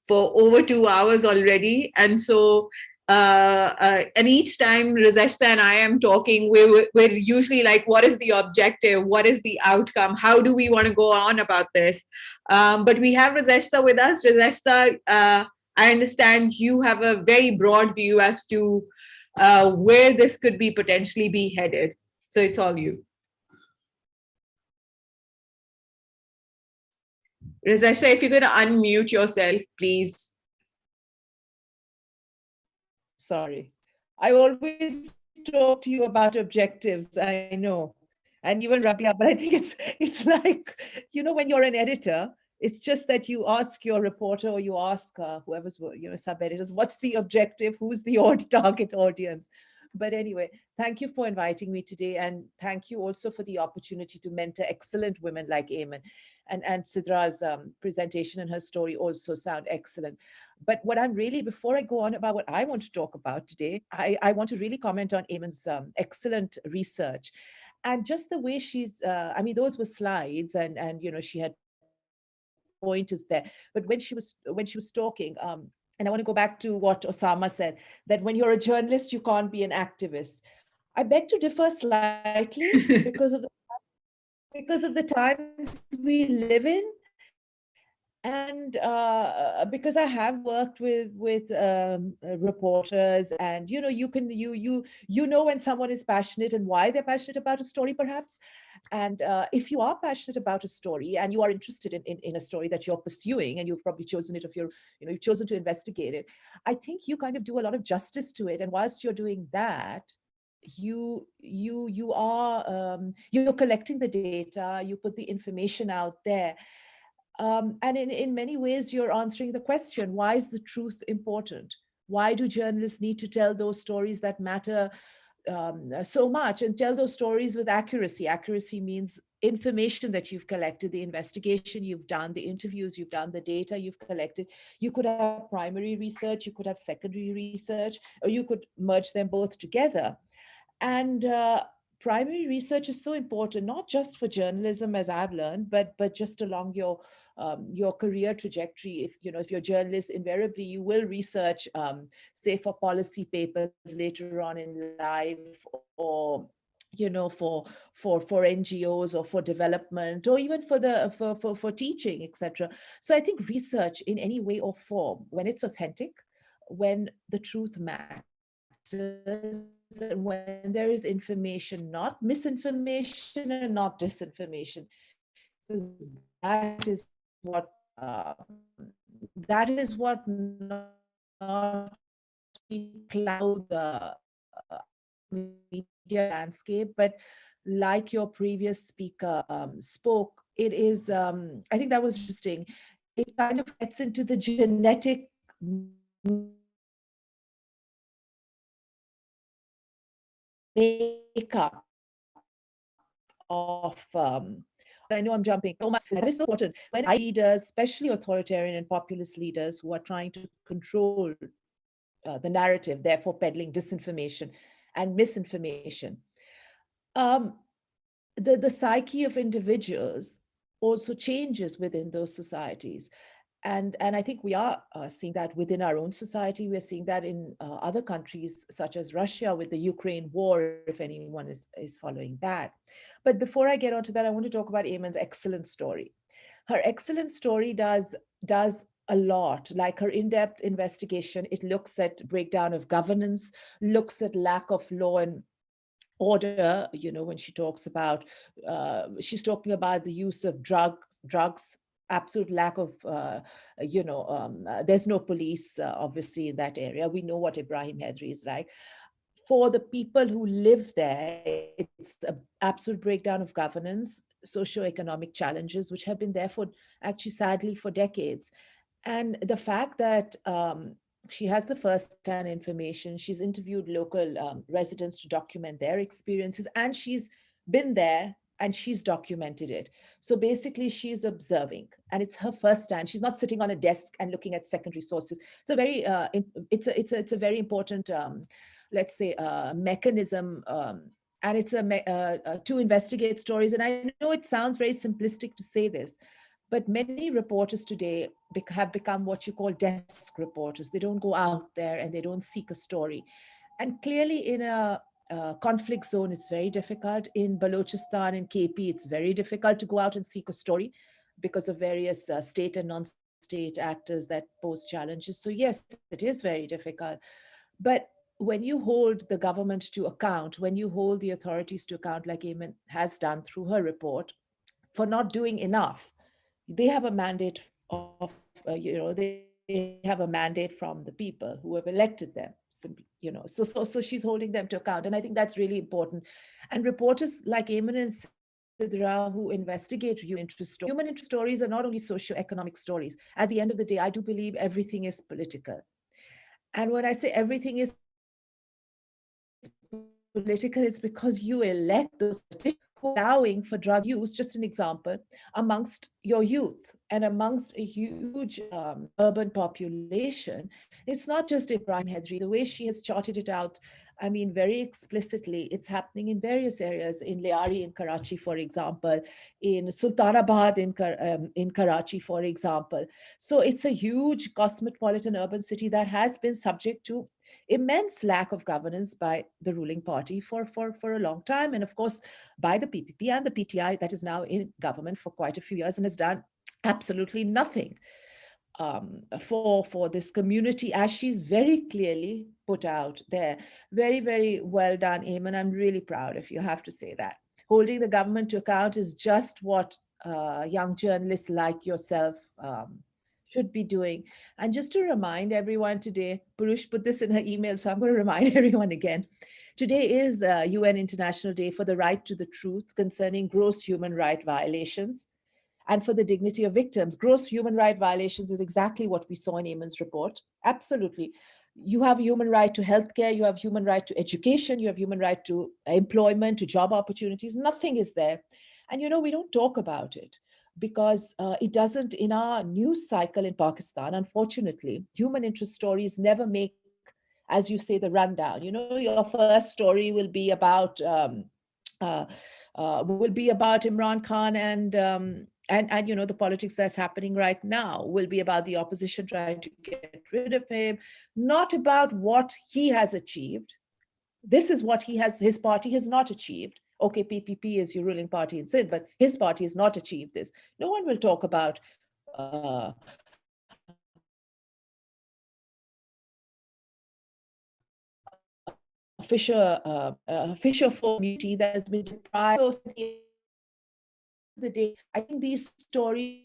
for over 2 hours already. And so, and each time Razeshta and I am talking, we're usually like, what is the objective? What is the outcome? How do we want to go on about this? But we have Razeshta with us. Razeshta, I understand you have a very broad view as to where this could be potentially be headed. So it's all you. Razeshta, if you're going to unmute yourself, please. Sorry. I always talk to you about objectives, I know. And even Rabia, but I think it's like, you know, when you're an editor, it's just that you ask your reporter or you ask whoever's, sub-editors, what's the objective? Who's the target audience? But anyway, thank you for inviting me today. And thank you also for the opportunity to mentor excellent women like Ayman. And Sidra's presentation and her story also sound excellent. But what I'm really, before I go on about what I want to talk about today, I want to really comment on Ayman's excellent research. And just the way she's, I mean, those were slides and she had pointers there. But when she was talking, and I want to go back to what Osama said, that when you're a journalist, you can't be an activist. I beg to differ slightly because of the times we live in, and because I have worked with reporters, and you know when someone is passionate and why they're passionate about a story, perhaps. And if you are passionate about a story and you are interested in a story that you're pursuing, and you've probably chosen it, if you've chosen to investigate it, I think you kind of do a lot of justice to it. And whilst you're doing that, you're collecting the data, you put the information out there. And in many ways, you're answering the question, why is the truth important? Why do journalists need to tell those stories that matter so much, and tell those stories with accuracy? Accuracy means information that you've collected, the investigation you've done, the interviews you've done, the data you've collected. You could have primary research, you could have secondary research, or you could merge them both together. And primary research is so important, not just for journalism, as I've learned, but just along your career trajectory. If you're a journalist, invariably you will research, say, for policy papers later on in life, or for NGOs, or for development, or even for teaching, etc. So I think research in any way or form, when it's authentic, when the truth matters, and when there is information, not misinformation and not disinformation, because that is what not cloud the media landscape, but like your previous speaker spoke, it is, I think that was interesting. It kind of gets into the genetic makeup of, I know I'm jumping. That is so important. When leaders, especially authoritarian and populist leaders who are trying to control the narrative, therefore peddling disinformation and misinformation, the psyche of individuals also changes within those societies. And I think we are seeing that within our own society. We're seeing that in other countries, such as Russia with the Ukraine war, if anyone is following that. But before I get onto that, I want to talk about Ayman's excellent story. Her excellent story does a lot, like her in-depth investigation. It looks at breakdown of governance, looks at lack of law and order. You know, when she talks about, she's talking about the use of drugs, absolute lack of, there's no police, obviously, in that area. We know what Ibrahim Hedri is like. For the people who live there, it's an absolute breakdown of governance, socioeconomic challenges, which have been there for, actually, sadly, for decades. And the fact that she has the first-hand information, she's interviewed local residents to document their experiences, and she's been there and she's documented it. So basically she's observing, and it's her first-hand. She's not sitting on a desk and looking at secondary sources. It's a very, it's a very important, let's say, mechanism, and it's to investigate stories. And I know it sounds very simplistic to say this, but many reporters today have become what you call desk reporters. They don't go out there and they don't seek a story. And clearly in a conflict zone, it's very difficult. In Balochistan and KP, it's very difficult to go out and seek a story because of various state and non-state actors that pose challenges. So yes, it is very difficult. But when you hold the government to account, when you hold the authorities to account, like Ayman has done through her report, for not doing enough, they have a mandate of, they have a mandate from the people who have elected them, so she's holding them to account. And I think that's really important. And reporters like Ayman and Sidra, who investigate human interest stories, are not only socio-economic stories. At the end of the day, I do believe everything is political. And when I say everything is political, it's because you elect those politicians allowing for drug use, just an example, amongst your youth and amongst a huge urban population. It's not just Ibrahim Hedri. The way she has charted it out, I mean, very explicitly, it's happening in various areas, in Liari in Karachi, for example, in Sultanabad in Karachi, for example. So it's a huge cosmopolitan urban city that has been subject to immense lack of governance by the ruling party for a long time, and of course by the PPP and the PTI that is now in government for quite a few years and has done absolutely nothing for this community, as she's very clearly put out there. Very, very well done, Ayman. I'm really proud of you, I have to say that. Holding the government to account is just what young journalists like yourself should be doing. And just to remind everyone today, Puruesh put this in her email, so I'm going to remind everyone again. Today is UN International Day for the Right to the Truth concerning gross human right violations and for the dignity of victims. Gross human right violations is exactly what we saw in Ayman's report. Absolutely. You have a human right to healthcare, you have human right to education, you have human right to employment, to job opportunities. Nothing is there. And we don't talk about it, because it doesn't, in our news cycle in Pakistan, unfortunately, human interest stories never make, as you say, the rundown. Your first story will be about Imran Khan and the politics that's happening right now, will be about the opposition trying to get rid of him, not about what he has achieved. This is what his party has not achieved. Okay, PPP is your ruling party in Sindh, but his party has not achieved this. No one will talk about Fisher folk community that has been deprived. So at the end of the day, I think these stories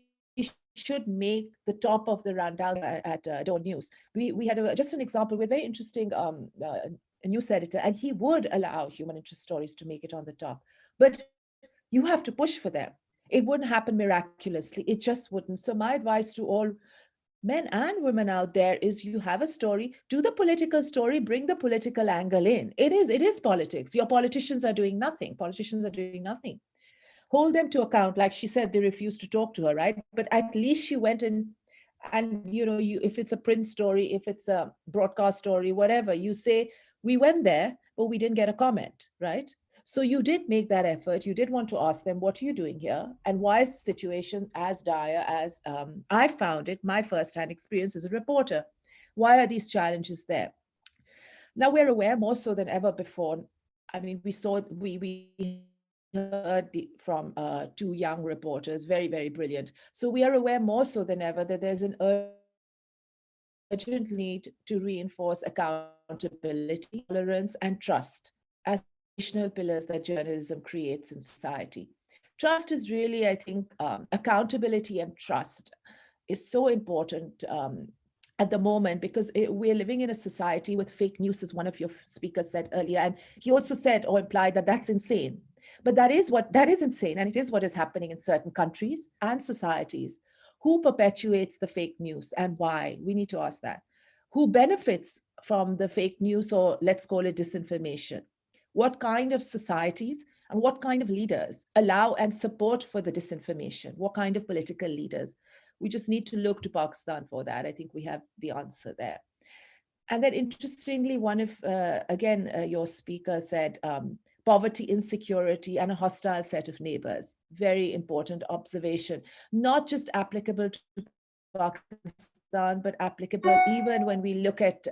should make the top of the rundown at Dawn News. We had just an example. We're very interesting news editor, and he would allow human interest stories to make it on the top. But you have to push for them. It wouldn't happen miraculously. It just wouldn't. So my advice to all men and women out there is, you have a story, do the political story, bring the political angle in. It is politics. Your politicians are doing nothing. Politicians are doing nothing. Hold them to account. Like she said, they refused to talk to her, right? But at least she went in, and if it's a print story, if it's a broadcast story, whatever, you say, we went there, but we didn't get a comment, right? So you did make that effort. You did want to ask them, what are you doing here? And why is the situation as dire as I found it, my firsthand experience as a reporter? Why are these challenges there? Now we're aware more so than ever before. I mean, we heard from two young reporters, very, very brilliant. So we are aware more so than ever that there's an urgent need to reinforce accountability, tolerance, and trust as foundational pillars that journalism creates in society. Trust is really, I think, accountability and trust is so important at the moment, because we're living in a society with fake news, as one of your speakers said earlier. And he also said or implied that that's insane. But that is insane. And it is what is happening in certain countries and societies. Who perpetuates the fake news and why? We need to ask that. Who benefits from the fake news, or let's call it disinformation? What kind of societies and what kind of leaders allow and support for the disinformation? What kind of political leaders? We just need to look to Pakistan for that. I think we have the answer there. And then interestingly, one of, your speaker said, poverty, insecurity, and a hostile set of neighbors. Very important observation, not just applicable to Pakistan, but applicable even when we look at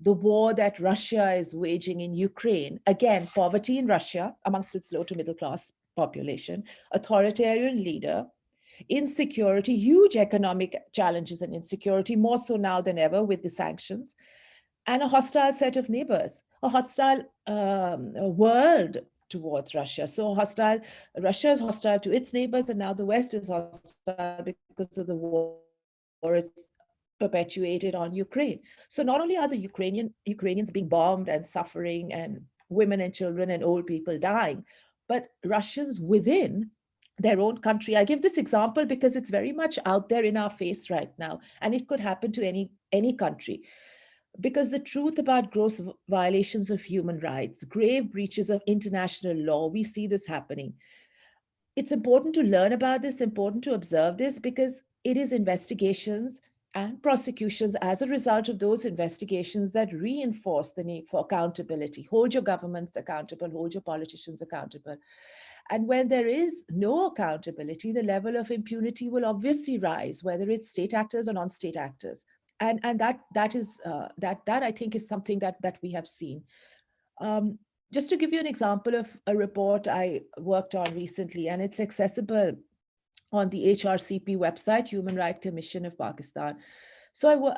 the war that Russia is waging in Ukraine. Again, poverty in Russia amongst its low to middle class population, authoritarian leader, insecurity, huge economic challenges and insecurity, more so now than ever with the sanctions, and a hostile set of neighbors, a hostile world towards Russia. So Russia is hostile to its neighbors, and now the West is hostile because of the war it's perpetuated on Ukraine. So not only are the Ukrainians being bombed and suffering, and women and children and old people dying, but Russians within their own country. I give this example because it's very much out there in our face right now, and it could happen to any country. Because the truth about gross violations of human rights, grave breaches of international law, we see this happening. It's important to learn about this, important to observe this, because it is investigations and prosecutions as a result of those investigations that reinforce the need for accountability. Hold your governments accountable, hold your politicians accountable. And when there is no accountability, the level of impunity will obviously rise, whether it's state actors or non-state actors. And that I think is something that we have seen. Just to give you an example of a report I worked on recently, and it's accessible on the HRCP website, Human Rights Commission of Pakistan. So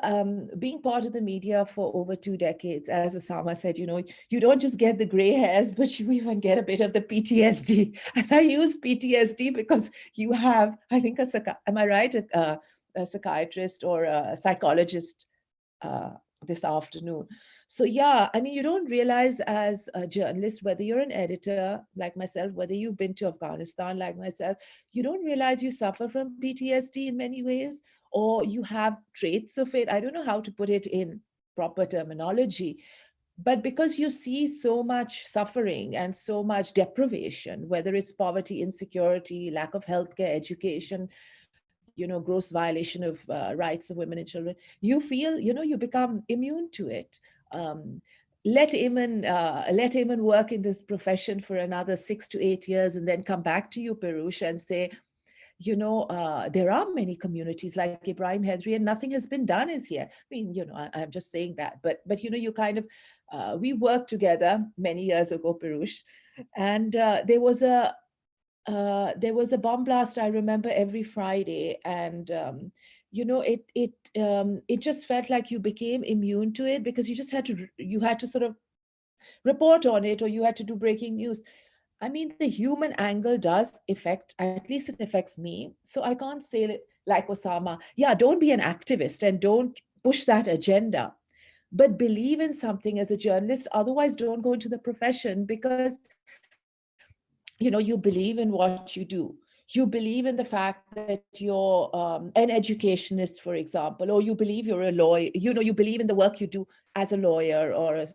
being part of the media for over 2 decades, as Osama said, you don't just get the gray hairs, but you even get a bit of the PTSD. And I use PTSD because you have, I think, am I right? A psychiatrist or a psychologist this afternoon. So yeah, I mean, you don't realize as a journalist, whether you're an editor like myself, whether you've been to Afghanistan like myself, you don't realize you suffer from PTSD in many ways, or you have traits of it. I don't know how to put it in proper terminology, but because you see so much suffering and so much deprivation, whether it's poverty, insecurity, lack of healthcare, education, gross violation of rights of women and children, you feel, you become immune to it. Let Ayman work in this profession for another 6 to 8 years and then come back to you, Puruesh, and say, there are many communities like Ibrahim Hedri and nothing has been done as yet. I mean, I'm just saying that, but you kind of, we worked together many years ago, Puruesh, and there was a bomb blast, I remember, every Friday, and it just felt like you became immune to it because you had to sort of report on it, or you had to do breaking news. I mean, the human angle does affect, at least it affects me. So I can't say that like Osama. Yeah, don't be an activist and don't push that agenda, but believe in something as a journalist. Otherwise, don't go into the profession, because you believe in what you do. You believe in the fact that you're an educationist, for example, or you believe you're a lawyer. You believe in the work you do as a lawyer or a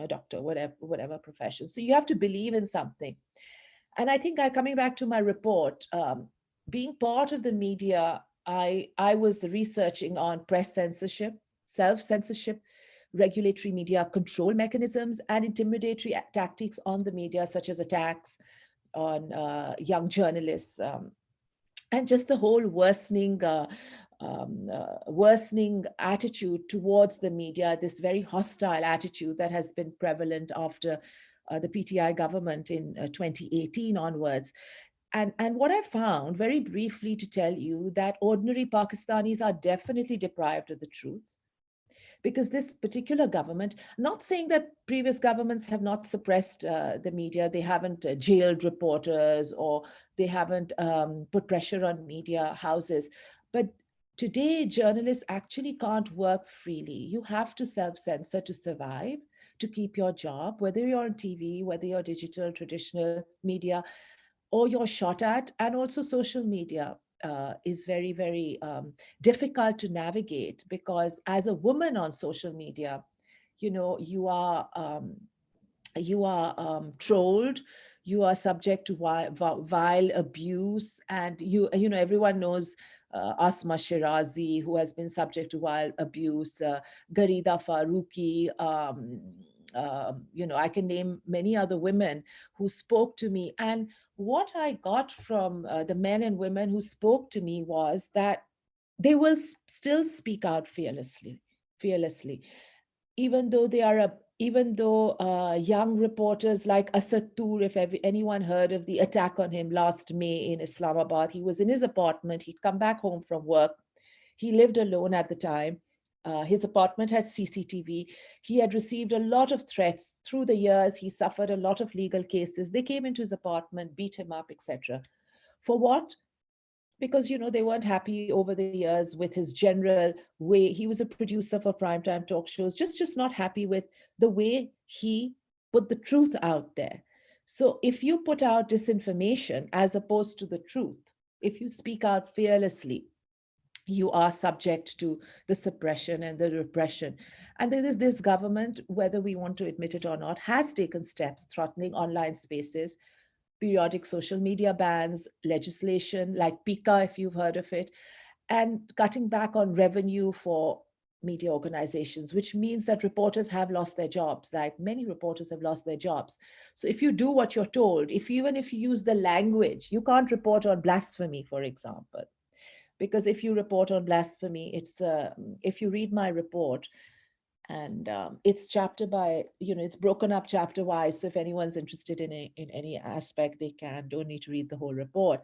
doctor, whatever profession. So you have to believe in something. And I think coming back to my report, being part of the media, I was researching on press censorship, self-censorship, regulatory media control mechanisms, and intimidatory tactics on the media, such as attacks on young journalists, and just the whole worsening attitude towards the media, this very hostile attitude that has been prevalent after the PTI government in 2018 onwards. And what I found, very briefly to tell you, that ordinary Pakistanis are definitely deprived of the truth. Because this particular government, not saying that previous governments have not suppressed the media, they haven't jailed reporters, or they haven't put pressure on media houses, but today journalists actually can't work freely. You have to self-censor to survive, to keep your job, whether you're on TV, whether you're digital, traditional media, or you're shot at. And also social media is very, very difficult to navigate, because as a woman on social media, you are trolled, you are subject to vile abuse, and everyone knows Asma Shirazi, who has been subject to vile abuse, Garida Farooqi, I can name many other women who spoke to me. And what I got from the men and women who spoke to me was that they will still speak out fearlessly, even though young reporters like Asad Tur, if anyone heard of the attack on him last May in Islamabad, he was in his apartment, he'd come back home from work, he lived alone at the time. His apartment had CCTV. He had received a lot of threats through the years. He suffered a lot of legal cases. They came into his apartment, beat him up, etc. For what? Because, they weren't happy over the years with his general way. He was a producer for primetime talk shows, just not happy with the way he put the truth out there. So if you put out disinformation as opposed to the truth, if you speak out fearlessly, you are subject to the suppression and the repression. And there is this government, whether we want to admit it or not, has taken steps threatening online spaces, periodic social media bans, legislation like PICA, if you've heard of it, and cutting back on revenue for media organizations, which means that reporters have lost their jobs, like many reporters have lost their jobs. So if you do what you're told, even if you use the language, you can't report on blasphemy, for example. Because if you report on blasphemy, if you read my report, and it's chapter by, it's broken up chapter wise. So if anyone's interested in any aspect, they don't need to read the whole report.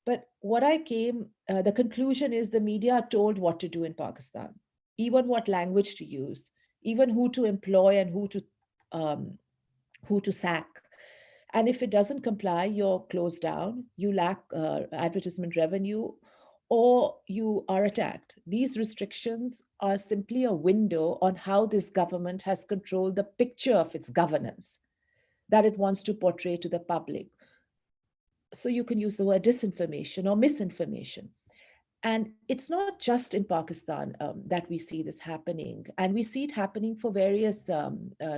But what the conclusion is, the media are told what to do in Pakistan, even what language to use, even who to employ and who to sack. And if it doesn't comply, you're closed down, you lack advertisement revenue, or you are attacked. These restrictions are simply a window on how this government has controlled the picture of its governance that it wants to portray to the public. So you can use the word disinformation or misinformation. And it's not just in Pakistan that we see this happening. And we see it happening for various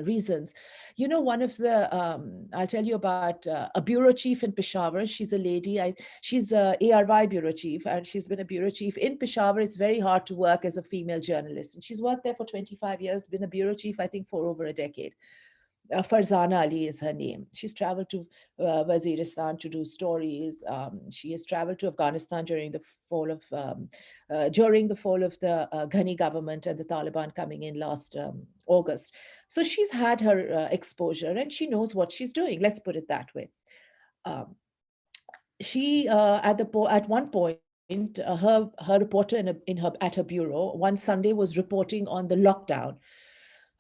reasons. One of the, I'll tell you about a bureau chief in Peshawar. She's a lady, she's a ARY bureau chief, and she's been a bureau chief in Peshawar. It's very hard to work as a female journalist. And she's worked there for 25 years, been a bureau chief, I think, for over a decade. Farzana Ali is her name. She's traveled to Waziristan to do stories. She has traveled to Afghanistan during the fall of the Ghani government and the Taliban coming in last August. So she's had her exposure and she knows what she's doing. Let's put it that way. She at one point, her reporter at her bureau one Sunday was reporting on the lockdown.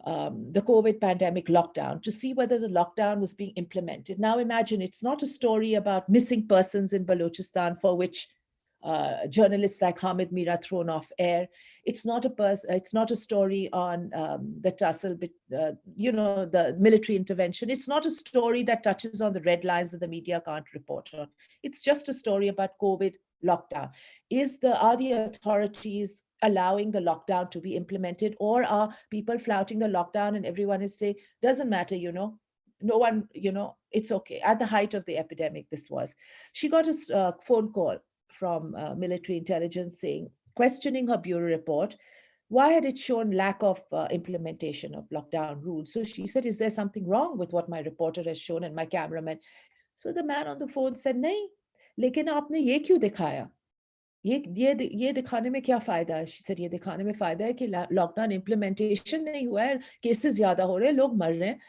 The COVID pandemic lockdown, to see whether the lockdown was being implemented. Now imagine, it's not a story about missing persons in Balochistan, for which journalists like Hamid Mira thrown off air. It's not a story on the tussle, the military intervention. It's not a story that touches on the red lines that the media can't report on. It's just a story about COVID lockdown. Are the authorities allowing the lockdown to be implemented, or are people flouting the lockdown and everyone is saying, doesn't matter, no one, it's okay. At the height of the epidemic, this was. She got a phone call from military intelligence questioning her bureau report. Why had it shown lack of implementation of lockdown rules? So she said, is there something wrong with what my reporter has shown and my cameraman? So the man on the phone said, nahi, lekin aapne ye kyun dikhaya? ये दिखाने में क्या फायदा है? She said, ये दिखाने में फायदा है कि लॉकडाउन इम्प्लीमेंटेशन नहीं हुआ है, केसेस ज्यादा हो रहे हैं, लोग मर रहे हैं,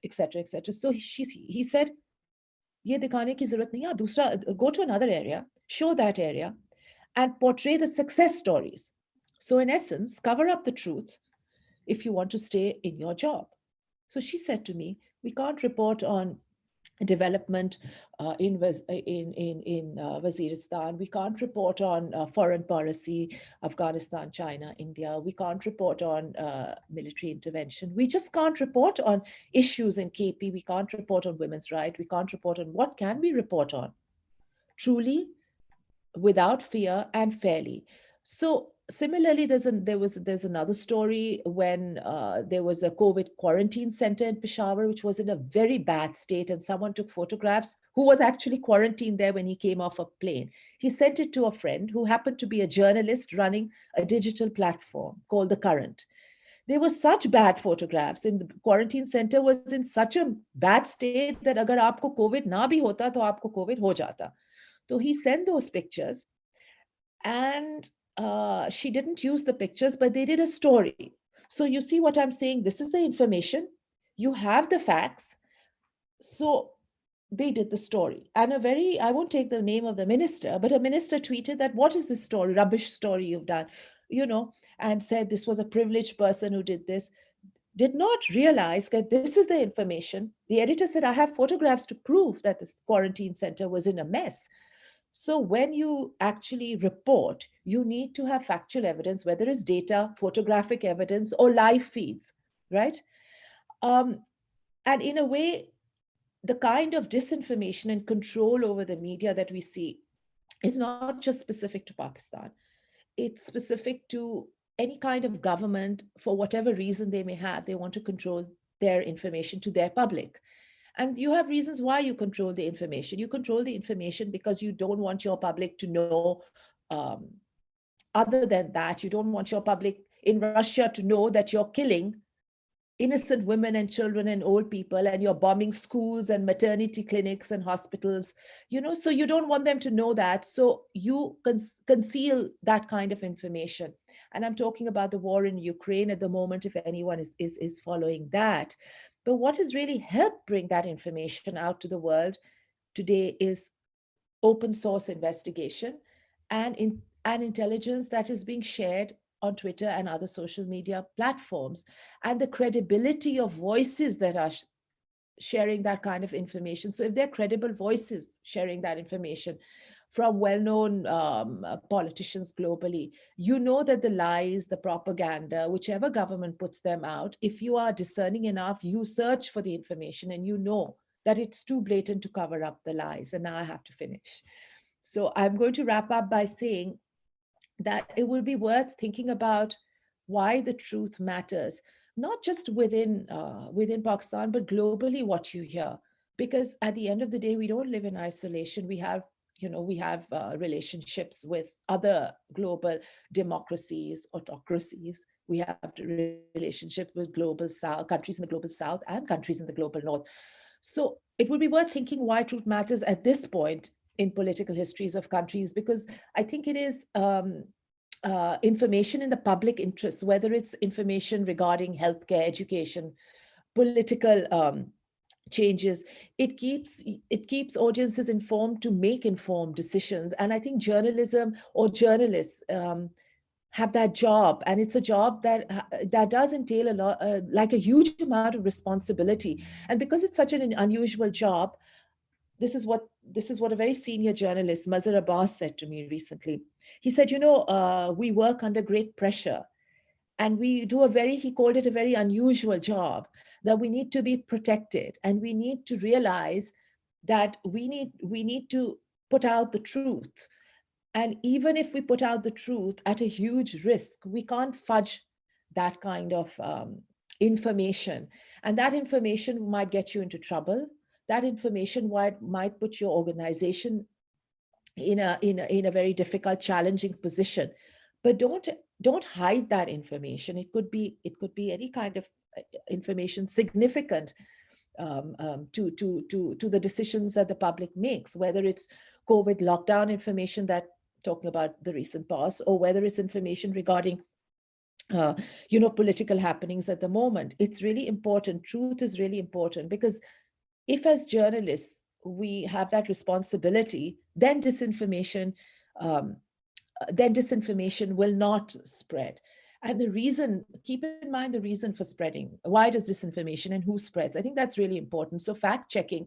etc. etc. So he said, ये दिखाने की जरूरत नहीं है, दूसरा, go to another area, show that area, and portray the success stories. So in essence, cover up the truth if you want to stay in your job. So she said to me, we can't report on development in Waziristan. We can't report on foreign policy, Afghanistan, China, India. We can't report on military intervention. We just can't report on issues in KP. We can't report on women's rights. We can't report on what can we report on? Truly, without fear and fairly. So similarly, there's another story when there was a COVID quarantine center in Peshawar, which was in a very bad state, and someone took photographs who was actually quarantined there when he came off a plane. He sent it to a friend who happened to be a journalist running a digital platform called The Current. There were such bad photographs, and the quarantine center was in such a bad state that agar aapko COVID na bhi hota, to aapko COVID ho jata. So he sent those pictures, and she didn't use the pictures, but they did a story. So you see what I'm saying? This is the information. You have the facts. So they did the story. And I won't take the name of the minister, but a minister tweeted that, what is this story, rubbish story you've done, and said this was a privileged person who did this. Did not realize that this is the information. The editor said, I have photographs to prove that this quarantine center was in a mess. So when you actually report, you need to have factual evidence, whether it's data, photographic evidence, or live feeds, right? And in a way, the kind of disinformation and control over the media that we see is not just specific to Pakistan. It's specific to any kind of government. For whatever reason they may have, they want to control their information to their public. And you have reasons why you control the information. You control the information because you don't want your public to know. Other than that, you don't want your public in Russia to know that you're killing innocent women and children and old people, and you're bombing schools and maternity clinics and hospitals, so you don't want them to know that. So you conceal that kind of information. And I'm talking about the war in Ukraine at the moment, if anyone is following that. But what has really helped bring that information out to the world today is open source investigation and intelligence that is being shared on Twitter and other social media platforms, and the credibility of voices that are sharing that kind of information. So if they're credible voices sharing that information from well-known politicians globally, that the lies, the propaganda, whichever government puts them out, if you are discerning enough, you search for the information and you know that it's too blatant to cover up the lies. And now I have to finish. So I'm going to wrap up by saying that it will be worth thinking about why the truth matters, not just within Pakistan, but globally what you hear. Because at the end of the day, we don't live in isolation. We have relationships with other global democracies, autocracies. We have relationships with global south, countries in the global south and countries in the global north. So it would be worth thinking why truth matters at this point in political histories of countries, because I think it is information in the public interest, whether it's information regarding healthcare, education, political changes. It keeps audiences informed to make informed decisions. And I think journalism or journalists have that job, and it's a job that does entail a lot, like a huge amount of responsibility. And because it's such an unusual job, this is what this is what a very senior journalist, Mazhar Abbas, said to me recently. He said, we work under great pressure, and we do he called it a very unusual job, that we need to be protected, and we need to realize that we need to put out the truth. And even if we put out the truth at a huge risk, we can't fudge that kind of information. And that information might get you into trouble. That information might put your organization in a very difficult, challenging position. But don't hide that information. It could be any kind of information significant to the decisions that the public makes, whether it's COVID lockdown information that talking about the recent past, or whether it's information regarding political happenings at the moment. It's really important. Truth is really important, because if as journalists we have that responsibility, then disinformation will not spread. And the reason, keep in mind the reason for spreading. Why does disinformation and who spreads? I think that's really important. So fact checking,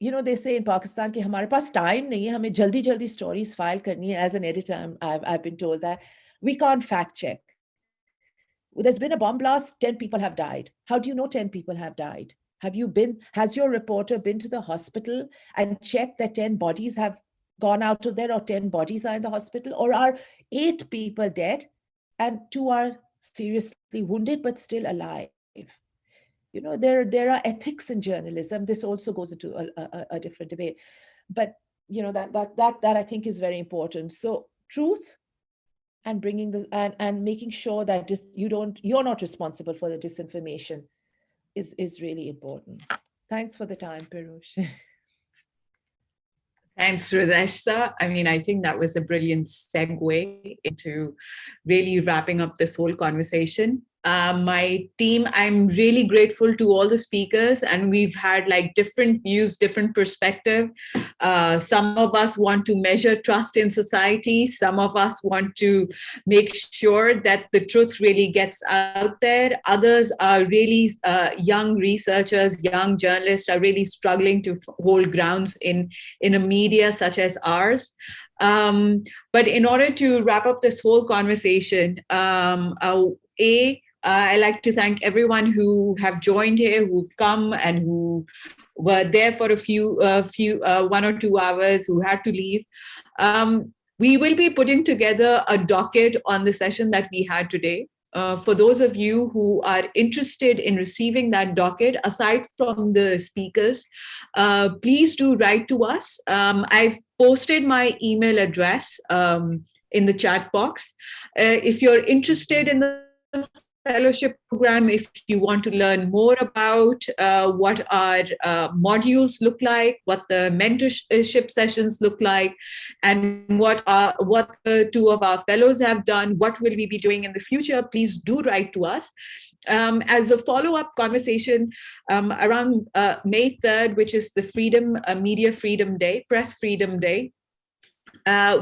they say in Pakistan कि हमारे पास time नहीं है, हमें जल्दी stories file करनी है. As an editor, I've been told that we can't fact check. There's been a bomb blast, 10 people have died. How do you know 10 people have died? Has your reporter been to the hospital and checked that 10 bodies have gone out of there, or 10 bodies are in the hospital, or are 8 people dead and 2 are seriously wounded but still alive? There are ethics in journalism. This also goes into a different debate, but that I think is very important. So truth and bringing and making sure that you're not responsible for the disinformation is really important. Thanks for the time, Puruesh. Thanks, Rajeshta. I think that was a brilliant segue into really wrapping up this whole conversation. My team, I'm really grateful to all the speakers, and we've had different views, different perspective. Some of us want to measure trust in society. Some of us want to make sure that the truth really gets out there. Others are really young researchers, young journalists are really struggling to hold grounds in a media such as ours. But in order to wrap up this whole conversation, I'd like to thank everyone who have joined here, who've come and who were there for a few 1 or 2 hours, who had to leave. We will be putting together a docket on the session that we had today. For those of you who are interested in receiving that docket, aside from the speakers, please do write to us. I've posted my email address in the chat box. If you're interested in the fellowship program, if you want to learn more about what our modules look like, what the mentorship sessions look like, and what the 2 of our fellows have done, what will we be doing in the future, please do write to us. As a follow-up conversation around May 3rd, which is the Media Freedom Day, Press Freedom Day,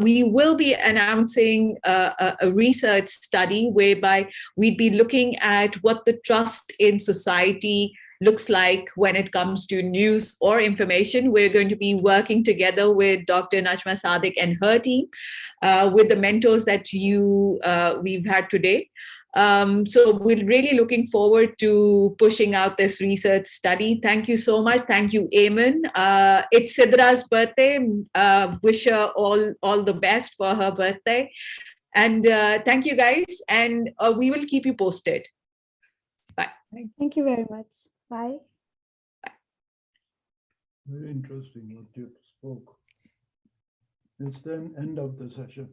we will be announcing a research study whereby we'd be looking at what the trust in society looks like when it comes to news or information. We're going to be working together with Dr. Najma, Sadiq and her team, with the mentors that we've had today. So we're really looking forward to pushing out this research study. Thank you so much. Thank you, Eamon. It's Sidra's birthday. Wish her all the best for her birthday. And thank you guys. And we will keep you posted. Bye. Thank you very much. Bye. Very interesting what you spoke. It's the end of the session.